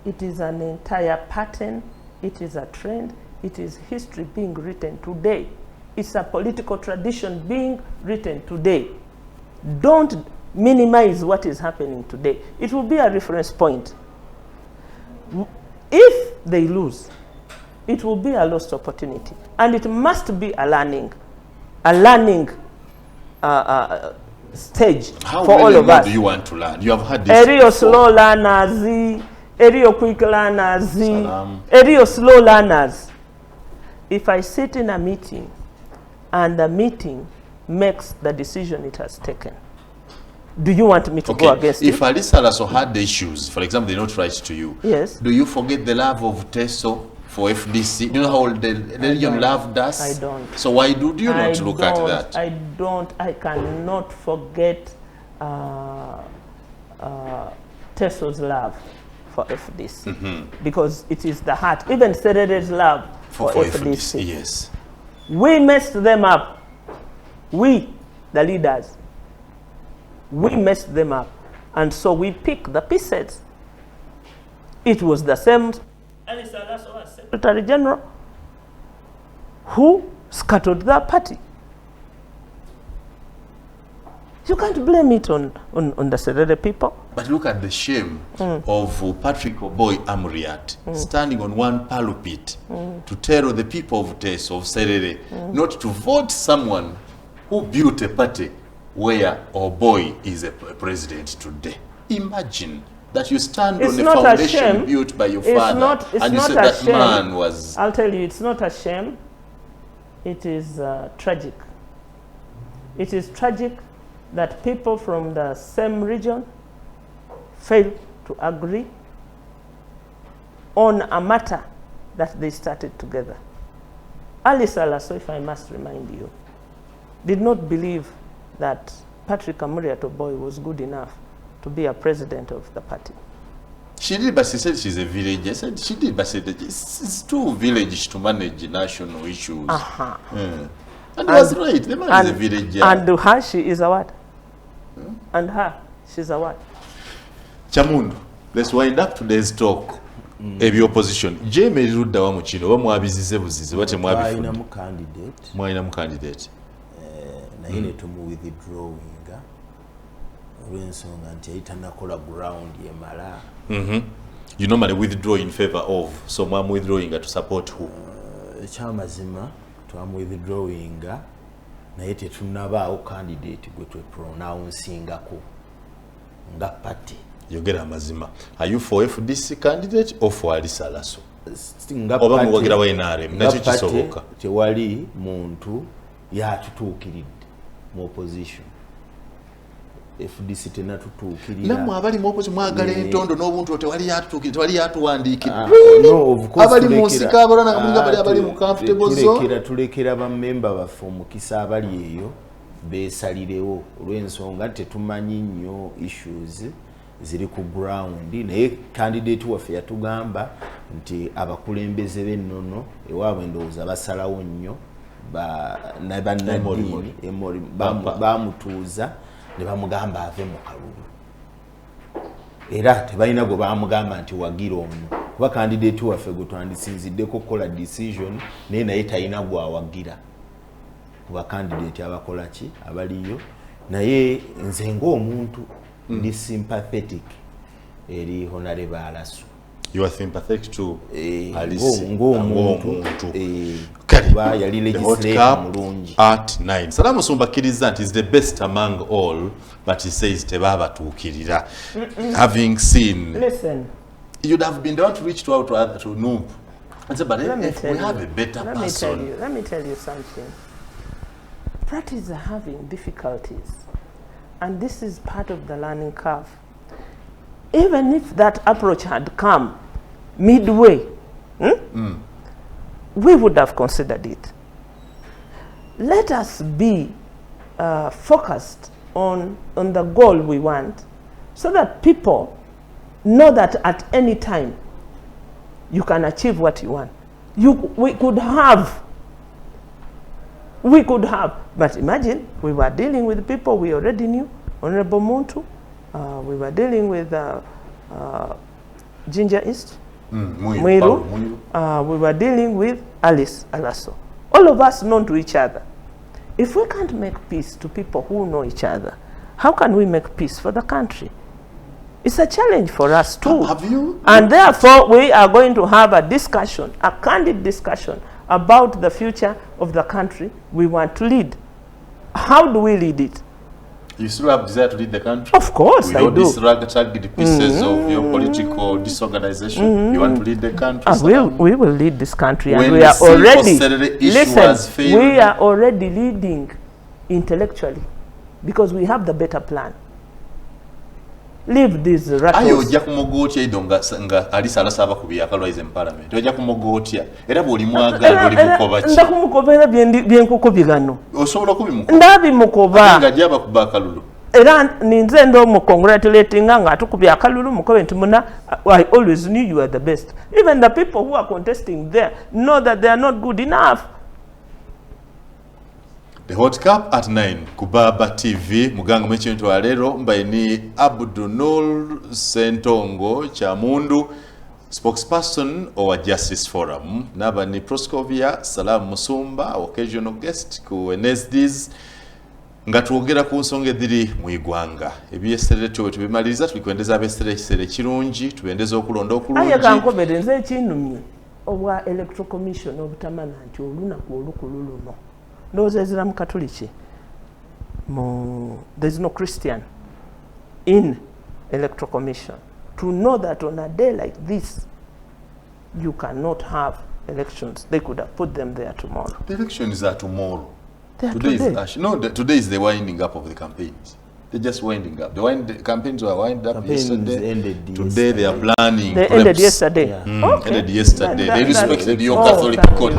S3: It is an entire pattern. It is a trend. It is history being written today. It's a political tradition being written today. Don't minimize what is happening today. It will be a reference point. If they lose, it will be a lost opportunity. And it must be a learning stage
S4: How
S3: for all
S4: really
S3: of us.
S4: do you want to learn? You have had this
S3: Eriyo slow learners, eriyo quick learners,
S4: Salam.
S3: eriyo slow learners. If I sit in a meeting and the meeting makes the decision it has taken, do you want me to go against it?
S4: If Alisa also had the issues, for example, they not write to you,
S3: Yes.
S4: do you forget the love of Teso for FDC? Do you know how the religion loved us?
S3: I don't.
S4: So why do you not look at that?
S3: I cannot forget Teso's love for FDC because it is the heart. Even Serere's love for FDC.
S4: Yes.
S3: We messed them up. We, the leaders, we messed them up. And so we picked the pieces. It was the same Secretary General who scattered the party. You can't blame it on the Serere people.
S4: But look at the shame of Patrick Oboy Amriat standing on one pulpit to tell the people of Teso, of Serere, not to vote someone who built a party where Oboy is a president today. Imagine that you stand on a foundation built by your father and you say that man was...
S3: I'll tell you, it's not a shame. It is tragic. It is tragic that people from the same region fail to agree on a matter that they started together. Ali Salaso, if I must remind you, did not believe that Patrick Amuriat Oboy was good enough to be a president of the party.
S4: She did, but she said she's a village. I said she did, but she said it's too village to manage national issues. And was right. The man is a villager.
S3: And her, she is a what? And her, she's a what?
S4: Chamundu, let's wind up today's talk. Ebi opposition. Jeme Ruda wa muchino, wa mwabizize buzize, wate mwabifundi. Mwaina mu candidate.
S2: Na hine tumu withdrawinga. Olw'ensonga nti yayitanakola ground yemala.
S4: You normally withdraw in favor of, so mwamu withdrawinga to support who?
S2: Ekyamazima twamu withdrawinga naye tetunabaawo candidate gwe twepronouncingako nga party.
S4: Yogera amazima. Are you for FDC candidate or for Ali Salaso?
S2: Oba
S4: muwagira wa NRM nakyo kisoboka.
S2: Tewali muntu yatutuukiridde mu opposition. FDC tenatutuukirira.
S4: Namwe abali mu opposition mwagala entondo n'obuntu tewali yatutuukirira, tewali yatuwandiikira.
S2: No, of course.
S4: Abali mu nsika abalana kamulinga abali mu comfortable zone.
S2: Tulekera bammemba baffe omukisa abali eyo beesalirewo olw'ensonga tetumanyi nnyo issues ziri ku ground. Naye candidate waffe yatugamba nti abakulembeze b'ennono ewaabwe ndowooza basalawo nnyo bannaddiini bamutuuza ne bamugamba ave mu kalulu. Era tebalina gwe bamugamba nti wagira omwo. Kuba candidate waffe gwe twandisinziddeko kukola decision naye talina gwawagira. Kuba candidate abakola ki abaliyo. Naye nze ng'omuntu ndi sympathetic eri Honorable Alasu.
S4: You are sympathetic to Alice.
S2: Ng'omuntu yali legislator mulungi.
S4: At 9. Salaamu Musumba Kirizant is the best among all, but he says tebabatuukirira. Having seen...
S3: Listen.
S4: You'd have been the one to reach out to Noob and say, but if we have a better person...
S3: Let me tell you something. Parties are having difficulties. And this is part of the learning curve. Even if that approach had come midway, we would have considered it. Let us be focused on the goal we want so that people know that at any time you can achieve what you want. We could have, but imagine we were dealing with people we already knew, Honorable Muntu, we were dealing with Ginger East, Muliro, we were dealing with Alice Alaso. All of us known to each other. If we can't make peace to people who know each other, how can we make peace for the country? It's a challenge for us too. And therefore, we are going to have a discussion, a candid discussion about the future of the country we want to lead. How do we lead it?
S4: You still have desire to lead the country?
S3: Of course,
S4: with
S3: I
S4: all
S3: do.
S4: these ragged pieces of your political disorganization, you want to lead the country?
S3: We will lead this country, and
S4: When
S3: we
S4: the
S3: are already.
S4: Saturday issue has failed,
S3: We are already leading intellectually because we have the better plan. Leave these rattles.
S4: Ayo ojja kumugotya ido nga alisa alasaba ku byakalwaize mu parliament. Ojja kumugotya era bw'oli mwagala oli mukoba ki?
S3: Ndakumukobera byenkukubigano.
S4: Osobola kubimukoba.
S3: Ndabimukoba.
S4: Nga jaba ku bakalulu.
S3: Era ninze ndo mu congratulating nga atukubya akalulu mukobe nti muna I always knew you were the best. Even the people who are contesting there know that they are not good enough.
S1: The Hot Cup at 9 Kubaba TV muganga mwekintu alero mbaye ni Abdunul Sentongo Chamundu spokesperson of Justice Forum naba ni Proscovia Salaamu Musumba occasional guest ku Wednesdays nga tuogera ku nsonga ediri mu igwanga ebyeserere cyo tubimaliriza tulikwendeza abeserere kisere kirungi tubendeza okulonda okulungi
S3: aye kankobere nze ekinumye obwa electoral commission obutamana nti olunaku olukululuno ndowooza eziramu katoliki there is no Christian in electoral commission to know that on a day like this you cannot have elections. They could have put them there tomorrow.
S4: The elections are tomorrow.
S3: Today
S4: is today is the winding up of the campaigns. They're just winding up. The campaigns were winded up yesterday. Today they are planning.
S3: They ended yesterday.
S4: Yeah. Okay. Ended yesterday. They respected your
S3: Oh,
S4: Catholic code.